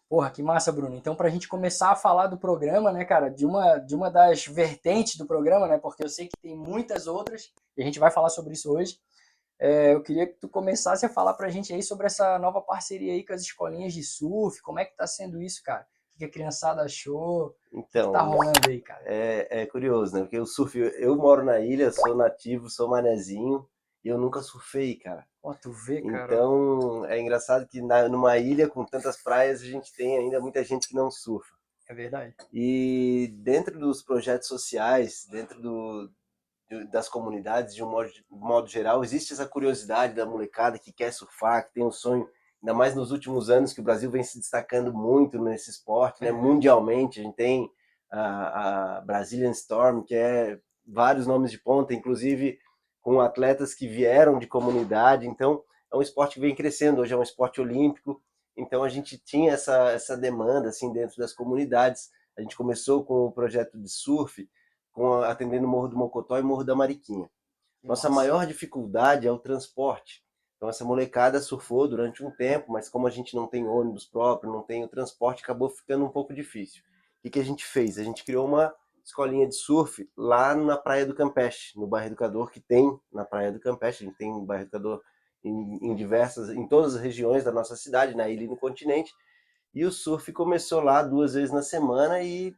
Porra, que massa, Bruno. Então, para a gente começar a falar do programa, né, cara, de uma das vertentes do programa, né, porque eu sei que tem muitas outras, e a gente vai falar sobre isso hoje. Eu queria que tu começasse a falar pra gente aí sobre essa nova parceria aí com as escolinhas de surf, como é que tá sendo isso, cara? O que a criançada achou? O que tá Então, rolando aí, cara? é curioso, né? Porque o surf, eu moro na ilha, sou nativo, sou manezinho, e eu nunca surfei, cara. Ó, tu vê, cara. Então, é engraçado que numa ilha com tantas praias, a gente tem ainda muita gente que não surfa. É verdade. E dentro dos projetos sociais, dentro das comunidades, de um modo geral, existe essa curiosidade da molecada que quer surfar, que tem um sonho, ainda mais nos últimos anos que o Brasil vem se destacando muito nesse esporte, né? É, Mundialmente, a gente tem a Brazilian Storm, que é vários nomes de ponta, inclusive com atletas que vieram de comunidade, então é um esporte que vem crescendo, hoje é um esporte olímpico, então a gente tinha essa demanda assim dentro das comunidades. A gente começou com o projeto de surf, atendendo o Morro do Mocotó e Morro da Mariquinha. que Nossa massa. maior dificuldade é o transporte. Então essa molecada surfou durante um tempo, mas como a gente não tem ônibus próprio, não tem o transporte, acabou ficando um pouco difícil. O que a gente fez? A gente criou uma escolinha de surf lá na Praia do Campeche, no bairro Educador, que tem na Praia do Campeche. A gente tem um bairro Educador em todas as regiões da nossa cidade, na ilha e no continente. E o surf começou lá 2 vezes na semana e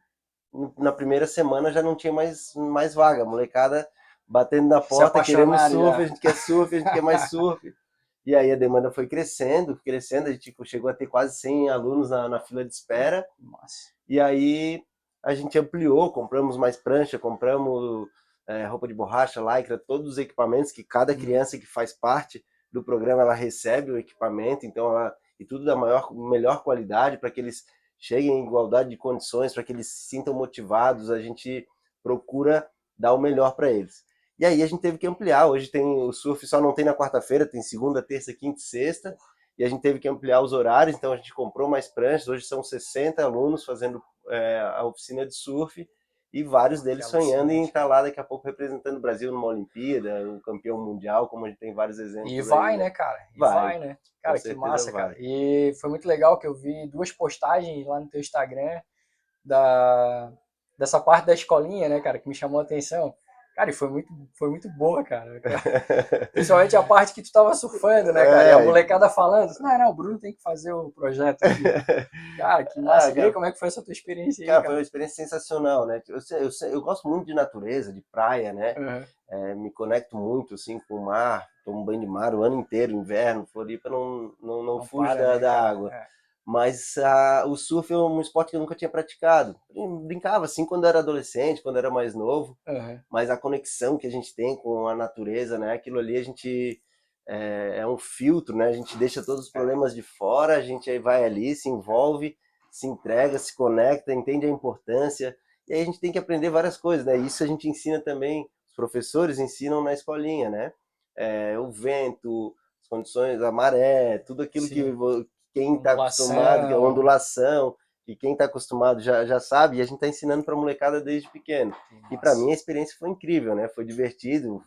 na primeira semana já não tinha mais vaga. A molecada batendo na Se porta, queremos apaixonaram surf, a já. gente quer surf, a gente quer mais surf. E aí a demanda foi crescendo, crescendo, a gente chegou a ter quase 100 alunos na fila de espera. Que massa. E aí a gente ampliou, compramos mais prancha, compramos roupa de borracha, lycra, todos os equipamentos que cada Uhum. criança que faz parte do programa ela recebe o equipamento, então e tudo da melhor qualidade para que eles cheguem em igualdade de condições, para que eles se sintam motivados, a gente procura dar o melhor para eles. E aí a gente teve que ampliar, hoje tem o surf só não tem na quarta-feira, tem segunda, terça, quinta e sexta, e a gente teve que ampliar os horários, então a gente comprou mais pranchas, hoje são 60 alunos fazendo a oficina de surf e vários Pô, que deles sonhando em alucinante, estar cara. lá daqui a pouco representando o Brasil numa Olimpíada, um campeão mundial, como a gente tem vários E exemplos aí, vai, né? né, cara? E Vai, vai, né? com Cara, que certeza massa, cara. vai. E foi muito legal que eu vi duas postagens lá no teu Instagram da, dessa parte da escolinha, né, cara, que me chamou a atenção. Cara, e foi muito boa, cara. Principalmente a parte que tu tava surfando, né, cara? E a É, molecada falando, não, não, o Bruno tem que fazer o projeto aqui. Cara, que massa. E aí, cara, como é que foi essa tua experiência aí, cara, foi cara? uma experiência sensacional, né? Eu gosto muito de natureza, de praia, né? Uhum. Me conecto muito assim com o mar, tomo banho de mar o ano inteiro, inverno, Floripa não Não fuge para, da, né, da cara? água. Mas o surf é um esporte que eu nunca tinha praticado. Eu brincava assim quando era adolescente, quando era mais novo, Uhum. mas a conexão que a gente tem com a natureza, né? Aquilo ali a gente é um filtro, né? A gente deixa todos os É, problemas de fora, a gente aí vai ali, se envolve, se entrega, se conecta, entende a importância. E aí a gente tem que aprender várias coisas, né? Isso a gente ensina também, os professores ensinam na escolinha, né? O vento, as condições, a maré, tudo aquilo que sim. quem está acostumado, que é a Ondulação. ondulação, e quem está acostumado já sabe, e a gente está ensinando para a molecada desde pequeno. Que E para massa. mim a experiência foi incrível, né? Foi divertido,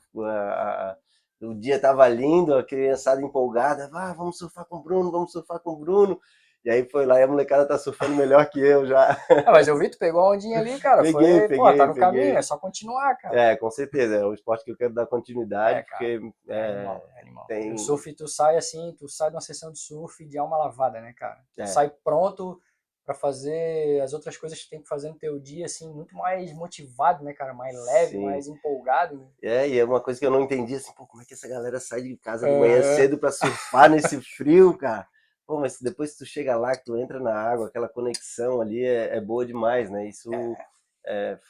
o dia estava lindo, a criançada empolgada, vamos surfar com o Bruno, vamos surfar com o Bruno. E aí foi lá e a molecada tá surfando melhor que eu já. Ah, mas eu vi, tu pegou a ondinha ali, cara. Peguei, Foi, pô, tá peguei, no caminho, peguei. é só continuar, cara. Com certeza, é um esporte que eu quero dar É, continuidade, cara. porque É animal, é animal. E o tem. surf, tu sai assim, tu sai de uma sessão de surf de alma lavada, né, cara? Tu É, sai pronto pra fazer as outras coisas que tem que fazer no teu dia, assim, muito mais motivado, né, cara? Mais leve, sim. mais empolgado, né? E é uma coisa que eu não entendi, assim, pô, como é que essa galera sai de casa de manhã Aham. cedo pra surfar nesse frio, cara? Pô, mas depois que tu chega lá, que tu entra na água, aquela conexão ali é boa demais, né? Isso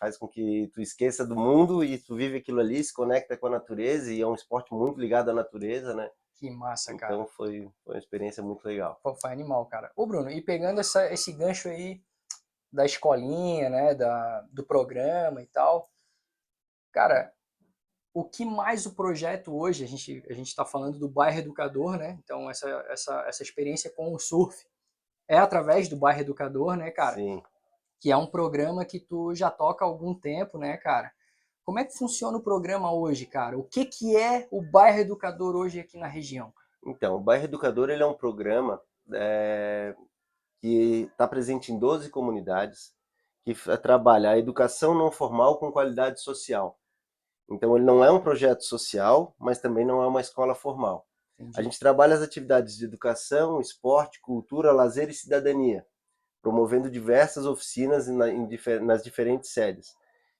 faz com que tu esqueça do mundo e tu vive aquilo ali, se conecta com a natureza, e é um esporte muito ligado à natureza, né? Que massa, cara. Então foi uma experiência muito legal. Pô, foi animal, cara. Ô, Bruno, e pegando esse gancho aí da escolinha, né, do programa e tal, cara, o que mais o projeto hoje, a gente está falando do bairro educador, né? Então, essa experiência com o surf é através do bairro educador, né, cara? Sim. Que é um programa que tu já toca há algum tempo, né, cara? Como é que funciona o programa hoje, cara? O que que é o bairro educador hoje aqui na região? Então, o Bairro Educador ele é um programa é, que está presente em 12 comunidades, que trabalha a educação não formal com qualidade social. Então ele não é um projeto social, mas também não é uma escola formal. A Entendi. gente trabalha as atividades de educação, esporte, cultura, lazer e cidadania, promovendo diversas oficinas nas diferentes sedes.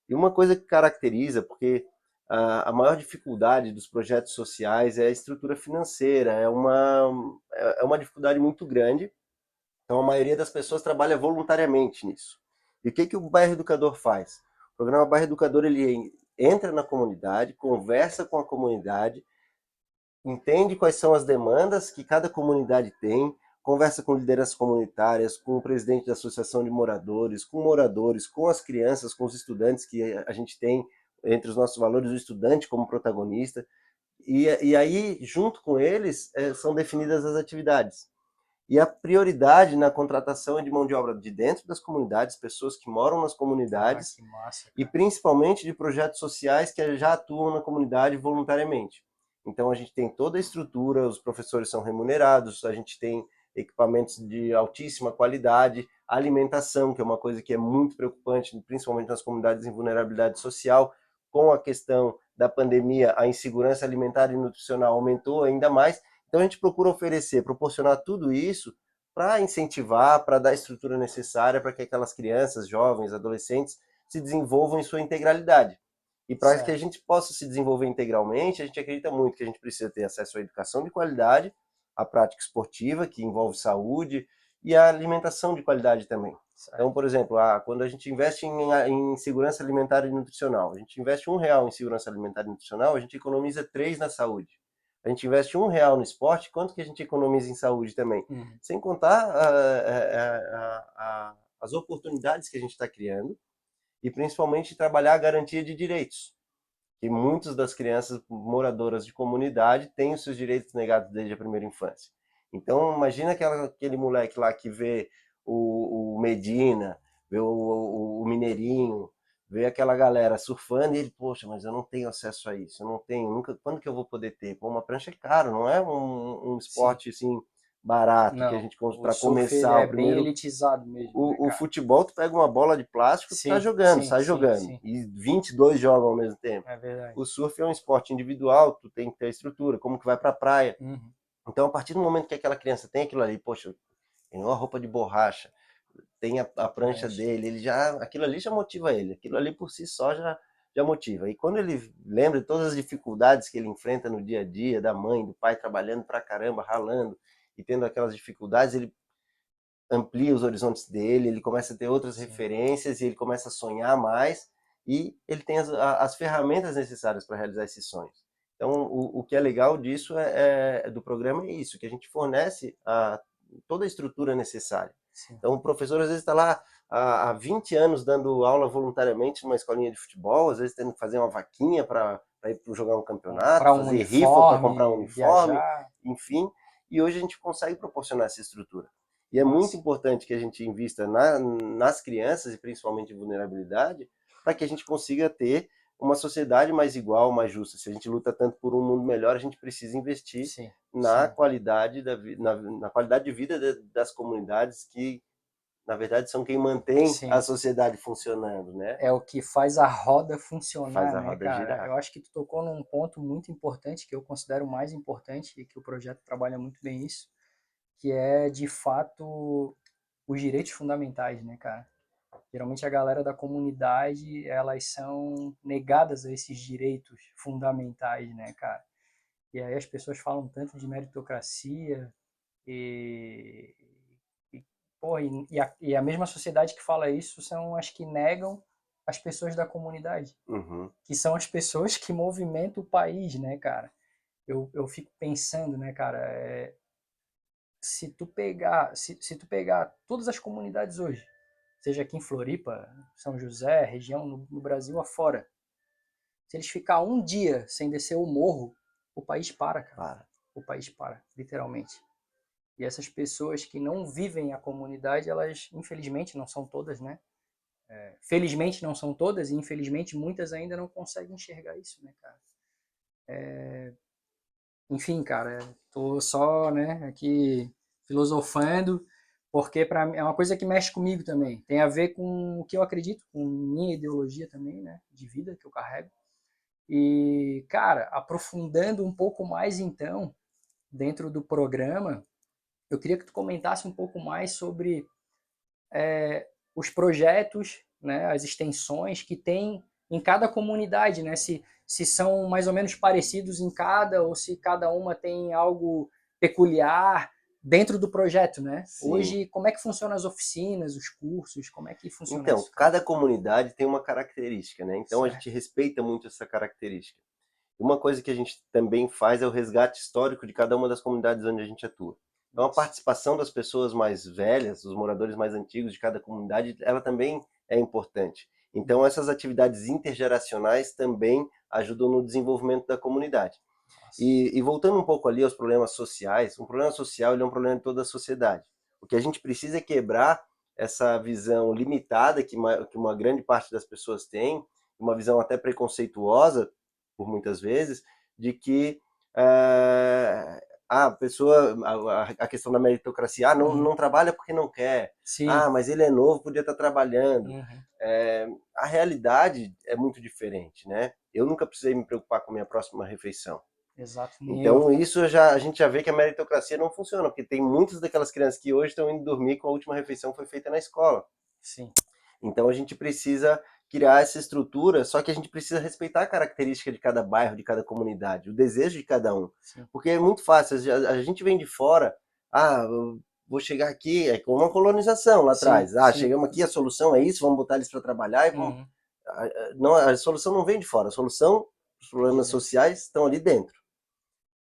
E uma coisa que caracteriza, porque a maior dificuldade dos projetos sociais é a estrutura financeira, é uma dificuldade muito grande, então a maioria das pessoas trabalha voluntariamente nisso. E o que o Bairro Educador faz? O programa Bairro Educador ele entra na comunidade, conversa com a comunidade, entende quais são as demandas que cada comunidade tem, conversa com lideranças comunitárias, com o presidente da associação de moradores, com as crianças, com os estudantes que a gente tem entre os nossos valores o estudante como protagonista, e aí junto com eles são definidas as atividades. E a prioridade na contratação é de mão de obra de dentro das comunidades, pessoas que moram nas Ah, comunidades que massa, e cara. principalmente de projetos sociais que já atuam na comunidade voluntariamente. Então a gente tem toda a estrutura, os professores são remunerados, a gente tem equipamentos de altíssima qualidade, alimentação, que é uma coisa que é muito preocupante, principalmente nas comunidades em vulnerabilidade social. Com a questão da pandemia, a insegurança alimentar e nutricional aumentou ainda mais. Então a gente procura proporcionar tudo isso para incentivar, para dar a estrutura necessária para que aquelas crianças, jovens, adolescentes se desenvolvam em sua integralidade. E para que a Certo. gente possa se desenvolver integralmente, a gente acredita muito que a gente precisa ter acesso à educação de qualidade, à prática esportiva, que envolve saúde, e à alimentação de qualidade também. Então, Certo. por exemplo, quando a gente investe em segurança alimentar e nutricional, a gente investe R$ 1 em segurança alimentar e nutricional, a gente economiza 3 na saúde. A gente investe R$ 1 no esporte, quanto que a gente economiza em saúde também? Uhum. Sem contar as oportunidades que a gente está criando e principalmente trabalhar a garantia de direitos, que muitas das crianças moradoras de comunidade têm os seus direitos negados desde a primeira infância. Então, imagina aquele moleque lá que vê o Medina, vê o Mineirinho, vê aquela galera surfando e ele, poxa, mas eu não tenho acesso a isso, eu não tenho, nunca, quando que eu vou poder ter? Pô, uma prancha é caro, não é um Sim. esporte assim barato que a Não. gente O para surf, ele começar o é bem primeiro. elitizado mesmo, né, O cara? futebol, tu pega uma bola de plástico, tu tá Sim, jogando, sim, sai sim, jogando. sim. E 22 jogam ao mesmo tempo. É verdade. O surf é um esporte individual, tu tem que ter estrutura, como que vai pra praia. Uhum. Então, a partir do momento que aquela criança tem aquilo ali, poxa, tem uma roupa de borracha, tem a prancha Prancha. dele, aquilo ali já motiva ele, aquilo ali por si só já motiva. E quando ele lembra de todas as dificuldades que ele enfrenta no dia a dia, da mãe, do pai trabalhando pra caramba, ralando, e tendo aquelas dificuldades, ele amplia os horizontes dele, ele começa a ter outras Sim. referências e ele começa a sonhar mais e ele tem as ferramentas necessárias para realizar esses sonhos. Então, o que é legal disso do programa é isso, que a gente fornece toda a estrutura necessária. Sim. Então, o professor às vezes está lá há 20 anos dando aula voluntariamente numa escolinha de futebol, às vezes tendo que fazer uma vaquinha para ir jogar um campeonato, Comprar um fazer rifa para comprar um uniforme, uniforme, viajar. enfim, e hoje a gente consegue proporcionar essa estrutura. E é muito Massa. importante que a gente invista nas crianças, e principalmente em vulnerabilidade, para que a gente consiga ter uma sociedade mais igual, mais justa. Se a gente luta tanto por um mundo melhor, a gente precisa investir Sim, na sim, qualidade, na qualidade de vida das comunidades, que, na verdade, são quem mantém a sim. sociedade funcionando, né? É o que faz a roda Faz funcionar, a né, roda cara? girar. Eu acho que tu tocou num ponto muito importante, que eu considero o mais importante, e que o projeto trabalha muito bem isso, que é, de fato, os direitos fundamentais, né, cara? Geralmente a galera da comunidade, elas são negadas a esses direitos fundamentais, né, cara? E aí as pessoas falam tanto de meritocracia e, e, pô, e a mesma sociedade que fala isso são as que negam as pessoas da comunidade, Uhum. que são as pessoas que movimentam o país, né, cara? Eu fico pensando, né, cara, se tu pegar todas as comunidades hoje, seja aqui em Floripa, São José, região no Brasil afora, se eles ficar um dia sem descer o morro, o país para, cara. Para. O país para, literalmente. E essas pessoas que não vivem a comunidade, elas, infelizmente, não são todas, né? Felizmente não são todas, e infelizmente muitas ainda não conseguem enxergar isso, né, cara? Enfim, cara, tô só, né, aqui filosofando, porque para mim é uma coisa que mexe comigo também. Tem a ver com o que eu acredito, com minha ideologia também, né, de vida que eu carrego. E, cara, aprofundando um pouco mais então, dentro do programa, eu queria que tu comentasse um pouco mais sobre os projetos, né, as extensões que tem em cada comunidade, né, se são mais ou menos parecidos em cada, ou se cada uma tem algo peculiar dentro do projeto, né? Sim. Hoje, como é que funcionam as oficinas, os cursos, como é que funciona Então, isso, cara? cada comunidade tem uma característica, né? Então a gente Certo. respeita muito essa característica. Uma coisa que a gente também faz é o resgate histórico de cada uma das comunidades onde a gente atua. Então a Massa. participação das pessoas mais velhas, os moradores mais antigos de cada comunidade, ela também é importante. Então essas atividades intergeracionais também ajudam no desenvolvimento da comunidade. Massa. E voltando um pouco ali aos problemas sociais, um problema social ele é um problema de toda a sociedade. O que a gente precisa é quebrar essa visão limitada que uma grande parte das pessoas tem, uma visão até preconceituosa, por muitas vezes, de que a pessoa, a questão da meritocracia, Uhum. não trabalha porque não quer, Sim. mas ele é novo, podia estar trabalhando. Uhum. A realidade é muito diferente, né? Eu nunca precisei me preocupar com a minha próxima refeição. Exato, nem eu. Então, a gente já vê que a meritocracia não funciona, porque tem muitas daquelas crianças que hoje estão indo dormir com a última refeição foi feita na escola. Sim. Então, a gente precisa criar essa estrutura, só que a gente precisa respeitar a característica de cada bairro, de cada comunidade, o desejo de cada um. Sim. Porque é muito fácil, a gente vem de fora, eu vou chegar aqui, é como uma colonização lá Sim, atrás. sim. Chegamos aqui, a solução é isso, vamos botar eles para trabalhar e vamos. Uhum. Não, a solução não vem de fora, a solução, os É de problemas dentro. sociais estão ali dentro.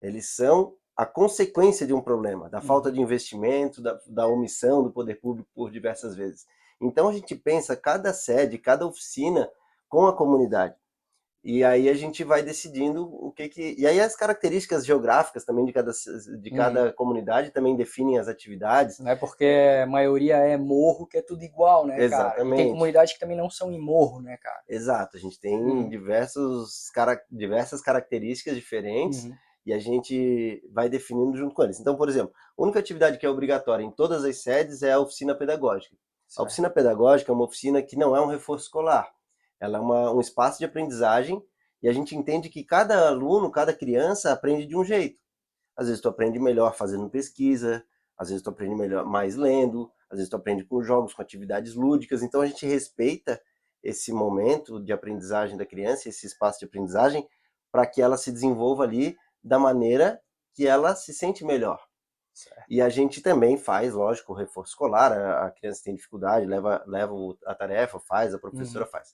Eles são a consequência de um problema, da falta Uhum. de investimento, da omissão do poder público por diversas vezes. Então a gente pensa cada sede, cada oficina com a comunidade. E aí a gente vai decidindo o que que... E aí as características geográficas também de Uhum. cada comunidade também definem as atividades. Não é porque a maioria é morro que é tudo igual, né, cara? E tem Exatamente. comunidades que também não são em morro, né, cara? Exato, a gente tem Uhum. diversas características diferentes Uhum. e a gente vai definindo junto com eles. Então, por exemplo, a única atividade que é obrigatória em todas as sedes é a oficina pedagógica. A Certo. oficina pedagógica é uma oficina que não é um reforço escolar, ela é um espaço de aprendizagem e a gente entende que cada aluno, cada criança aprende de um jeito. Às vezes tu aprende melhor fazendo pesquisa, às vezes tu aprende melhor mais lendo, às vezes tu aprende com jogos, com atividades lúdicas. Então a gente respeita esse momento de aprendizagem da criança, esse espaço de aprendizagem, para que ela se desenvolva ali da maneira que ela se sente melhor. Certo. E a gente também faz, lógico, o reforço escolar, a criança tem dificuldade, leva a tarefa, faz, a professora Uhum. faz.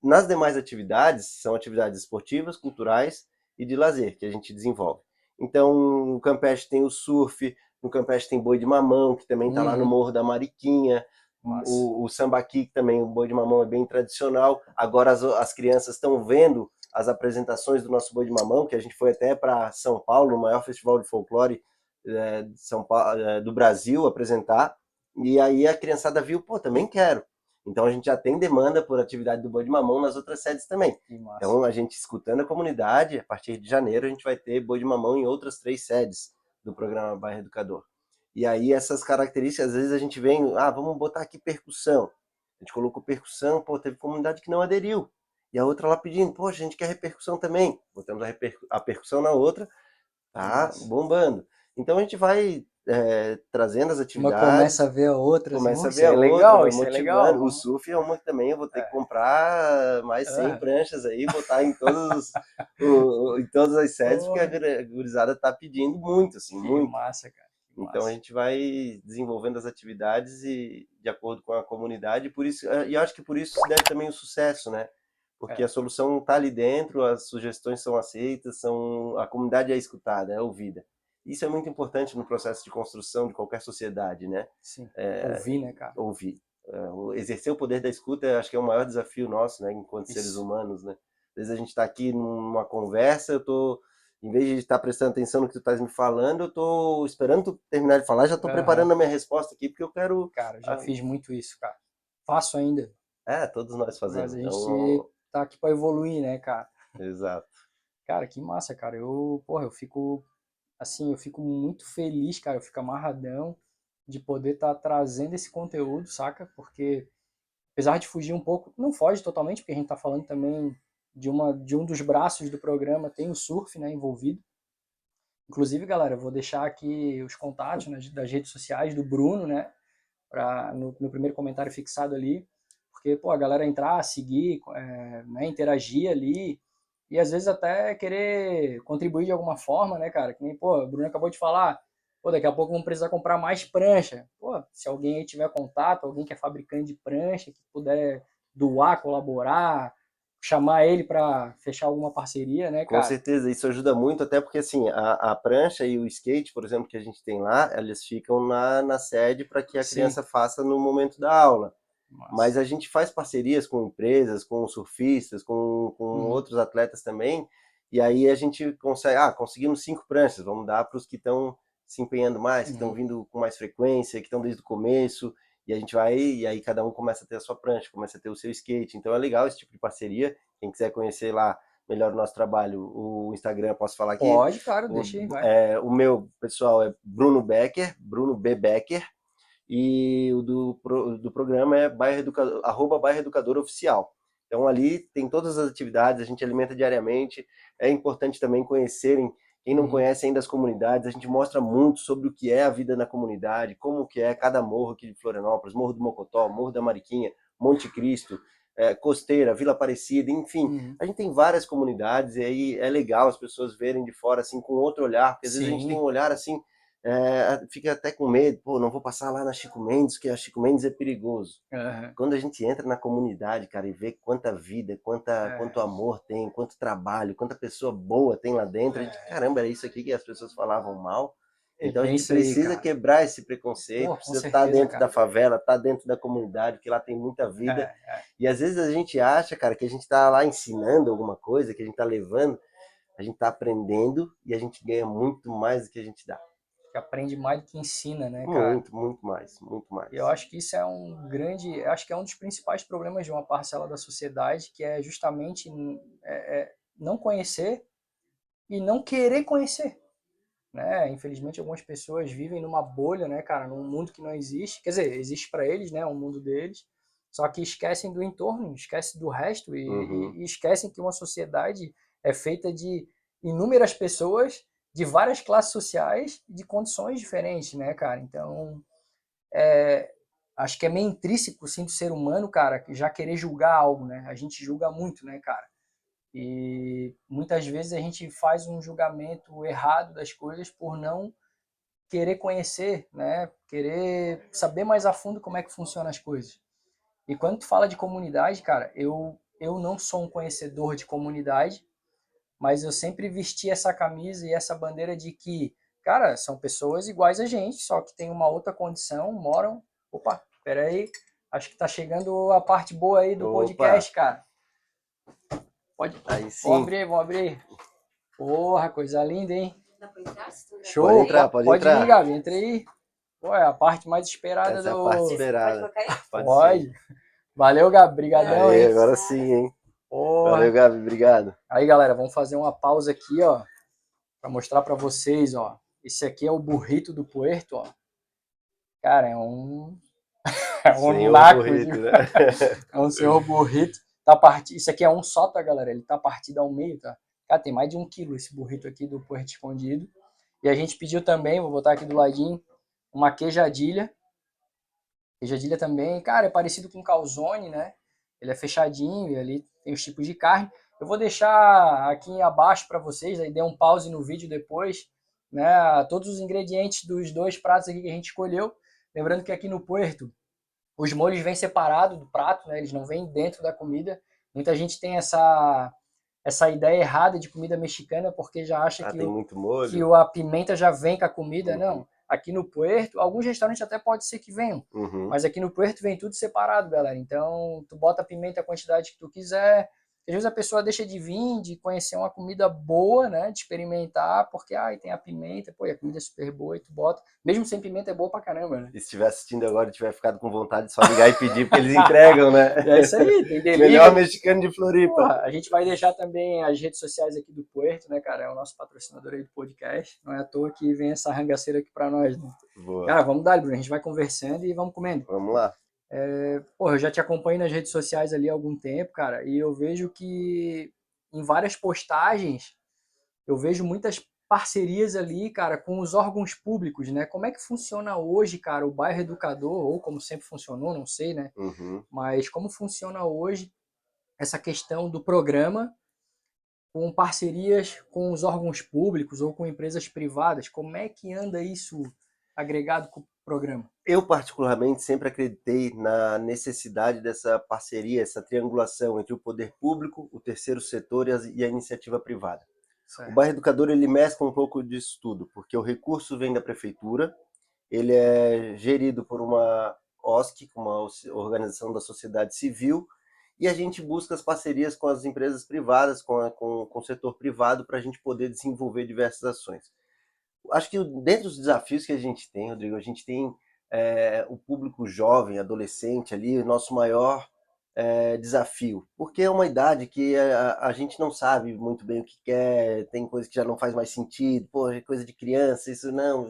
Nas demais atividades, são atividades esportivas, culturais e de lazer que a gente desenvolve. Então, no Campeche tem o surf, no Campeche tem boi de mamão, que também está lá no Uhum. Morro da Mariquinha, Massa. o sambaqui, que também o boi de mamão é bem tradicional. Agora as crianças estão vendo as apresentações do nosso boi de mamão, que a gente foi até para São Paulo, o maior festival de folclore de São Paulo, do Brasil, apresentar. E aí a criançada viu, pô, também quero. Então a gente já tem demanda por atividade do boi de mamão nas outras sedes também. Que massa. Então a gente escutando a comunidade, a partir de janeiro a gente vai ter boi de mamão em outras 3 sedes do programa Bairro Educador. E aí essas características, às vezes a gente vem, vamos botar aqui percussão. A gente colocou percussão, pô, teve comunidade que não aderiu. E a outra lá pedindo, poxa, a gente quer repercussão também. Botamos a percussão na outra, Que tá massa. bombando. Então a gente vai trazendo as Uma começa a atividades, ver a outra, assim, começa a ver isso a é outra, legal, vai isso é legal. motivando. O Vamos. surf é uma que também eu vou ter que É. comprar mais 100 Aham. pranchas aí, botar em em todas as sedes, porque a Porra, gurizada tá pedindo muito, assim, que muito. massa, cara. Que Então a massa. gente vai desenvolvendo as atividades e de acordo com a comunidade, por isso, e eu acho que por isso se deve também o sucesso, né? Porque É, a solução está ali dentro, as sugestões são aceitas, a comunidade é escutada, é ouvida. Isso é muito importante no processo de construção de qualquer sociedade, né? sim. Ouvir, né, cara? Ouvir. Exercer o poder da escuta, acho que é o maior desafio nosso, né, enquanto seres Isso. humanos, né? Às vezes a gente está aqui numa conversa, em vez de estar prestando atenção no que tu estás me falando, eu estou esperando tu terminar de falar, já estou Aham. preparando a minha resposta aqui, porque eu quero... Cara, já ah, fiz muito isso, cara. Faço ainda, todos nós mas fazemos. a gente Então, tá aqui pra evoluir, né, cara? exato. Cara, que massa, cara. Eu, porra, eu fico, assim, eu fico muito feliz, cara. Eu fico amarradão de poder estar trazendo esse conteúdo, saca? Porque apesar de fugir um pouco, não foge totalmente, porque a gente está falando também de um dos braços do programa, tem o surf, né, envolvido. Inclusive, galera, eu vou deixar aqui os contatos, né, das redes sociais do Bruno, né, no primeiro comentário fixado ali, porque, pô, a galera entrar, seguir, né, interagir ali, e às vezes até querer contribuir de alguma forma, né, cara, que nem, pô, o Bruno acabou de falar, pô, daqui a pouco vamos precisar comprar mais prancha, pô, se alguém aí tiver contato, alguém que é fabricante de prancha, que puder doar, colaborar, chamar ele para fechar alguma parceria, né, Com cara? certeza, isso ajuda muito, até porque assim, a prancha e o skate, por exemplo, que a gente tem lá, elas ficam na sede para que a Sim, criança faça no momento da aula. Mas massa. a gente faz parcerias com empresas, com surfistas, com Uhum, outros atletas também, e aí a gente consegue, conseguimos 5 pranchas, vamos dar para os que estão se empenhando mais, que estão uhum. vindo com mais frequência, que estão desde o começo, e a gente vai, e aí cada um começa a ter a sua prancha, começa a ter o seu skate. Então é legal esse tipo de parceria. Quem quiser conhecer lá melhor o nosso trabalho, o Instagram, posso falar aqui. Pode, claro, O, deixa aí, vai. o meu pessoal é Bruno Becker, Bruno B. Becker, e o do programa é @bairro educador oficial. Então ali tem todas as atividades, a gente alimenta diariamente. É importante também conhecerem, quem não Uhum. conhece ainda as comunidades, a gente mostra muito sobre o que é a vida na comunidade, como que é cada morro aqui de Florianópolis, Morro do Mocotó, Morro da Mariquinha, Monte Cristo, Costeira, Vila Aparecida, enfim. Uhum. A gente tem várias comunidades e aí é legal as pessoas verem de fora assim com outro olhar, porque às vezes a gente tem um Sim. olhar assim, fica até com medo, pô, não vou passar lá na Chico Mendes, que a Chico Mendes é perigoso. Uhum. Quando a gente entra na comunidade, cara, e vê quanta vida, quanto É, amor tem, quanto trabalho, quanta pessoa boa tem lá dentro, a gente, é, caramba, era isso aqui que as pessoas falavam mal. é Então a bem gente isso aí, precisa cara. quebrar esse preconceito, Pô, com precisa estar certeza, dentro da cara. favela, estar dentro da comunidade, que lá tem muita vida. É, é. E às vezes a gente acha, cara, que a gente está lá ensinando alguma coisa, que a gente está levando, a gente está aprendendo e a gente ganha muito mais do que a gente dá. Que aprende mais do que ensina, né, cara? Muito, muito mais, muito E eu mais. acho que isso é um grande, acho que é um dos principais problemas de uma parcela da sociedade, que é justamente não conhecer e não querer conhecer, né? Infelizmente, algumas pessoas vivem numa bolha, né, cara, num mundo que não existe. Quer dizer, existe para eles, né, um mundo deles, só que esquecem do entorno, esquecem do resto Uhum. e esquecem que uma sociedade é feita de inúmeras pessoas de várias classes sociais e de condições diferentes, né, cara? Então, acho que é meio intrínseco, sim, do ser humano, cara, que já querer julgar algo, né? A gente julga muito, né, cara? E muitas vezes a gente faz um julgamento errado das coisas por não querer conhecer, né? Querer saber mais a fundo como é que funcionam as coisas. E quando tu fala de comunidade, cara, eu não sou um conhecedor de comunidade, mas eu sempre vesti essa camisa e essa bandeira de que, cara, são pessoas iguais a gente, só que tem uma outra condição, moram. Opa, peraí, acho que tá chegando a parte boa aí do Opa, podcast, cara. Pode, aí vamos sim. abrir, vamos abrir. Porra, coisa linda, hein? Pode Show, entrar, pode pode ir, entrar. Gabi, entra aí. Pô, é a parte mais esperada Essa é a parte do. esperada. Pode ser. Pode. Valeu, Gabi, brigadão, Aí, hein? agora sim, hein? Valeu, Porra. Gabi, obrigado. Aí, galera, vamos fazer uma pausa aqui, ó, para mostrar para vocês, ó. Esse aqui é o burrito do Puerto, ó. Cara, é um Senhor naco, viu? Burrito, né? É um senhor burrito. Tá partido. Isso aqui é um só, tá, galera? Ele tá partido ao meio, tá? Cara, tem mais de 1 quilo esse burrito aqui do Puerto Escondido. E a gente pediu também, vou botar aqui do ladinho, uma queijadilha. Queijadilha também, cara, é parecido com calzone, né? Ele é fechadinho e ali tem os tipos de carne. Eu vou deixar aqui abaixo para vocês, aí dê um pause no vídeo depois, né? Todos os ingredientes dos dois pratos aqui que a gente escolheu. Lembrando que aqui no Puerto os molhos vêm separados do prato, né? Eles não vêm dentro da comida. Muita gente tem essa ideia errada de comida mexicana porque já acha Tem muito molho? a pimenta já vem com a comida. Uhum, Não. Aqui no Puerto, alguns restaurantes até pode ser que venham, uhum. mas aqui no Puerto vem tudo separado, galera. Então, tu bota a pimenta a quantidade que tu quiser, Às vezes a pessoa deixa de vir, de conhecer uma comida boa, né? De experimentar, porque tem a pimenta, pô, e a comida é super boa e tu bota. Mesmo sem pimenta é boa pra caramba, né? E se estiver assistindo agora e tiver ficado com vontade, só ligar e pedir, porque eles entregam, né? E é isso aí, tem Melhor delivery. mexicano de Floripa. Porra, a gente vai deixar também as redes sociais aqui do Puerto, né, cara? É o nosso patrocinador aí do podcast. Não é à toa que vem essa rangaceira aqui pra nós, né? Boa. Cara, vamos dar, Bruno. A gente vai conversando e vamos comendo. Vamos lá. Porra, eu já te acompanho nas redes sociais ali há algum tempo, cara, e eu vejo que em várias postagens eu vejo muitas parcerias ali, cara, com os órgãos públicos, né? Como é que funciona hoje, cara, o bairro educador, ou como sempre funcionou, não sei, né? Uhum. Mas como funciona hoje essa questão do programa com parcerias com os órgãos públicos ou com empresas privadas? Como é que anda isso agregado com o programa? Eu, particularmente, sempre acreditei na necessidade dessa parceria, essa triangulação entre o poder público, o terceiro setor e a iniciativa privada. O Certo. bairro educador ele mescla um pouco disso tudo, porque o recurso vem da prefeitura, ele é gerido por uma OSC, uma organização da sociedade civil, e a gente busca as parcerias com as empresas privadas, com o setor privado, para a gente poder desenvolver diversas ações. Acho que dentro dos desafios que a gente tem, Rodrigo, a gente tem o público jovem, adolescente ali, o nosso maior desafio, porque é uma idade que a gente não sabe muito bem o que quer, tem coisa que já não faz mais sentido, pô, é coisa de criança, isso não,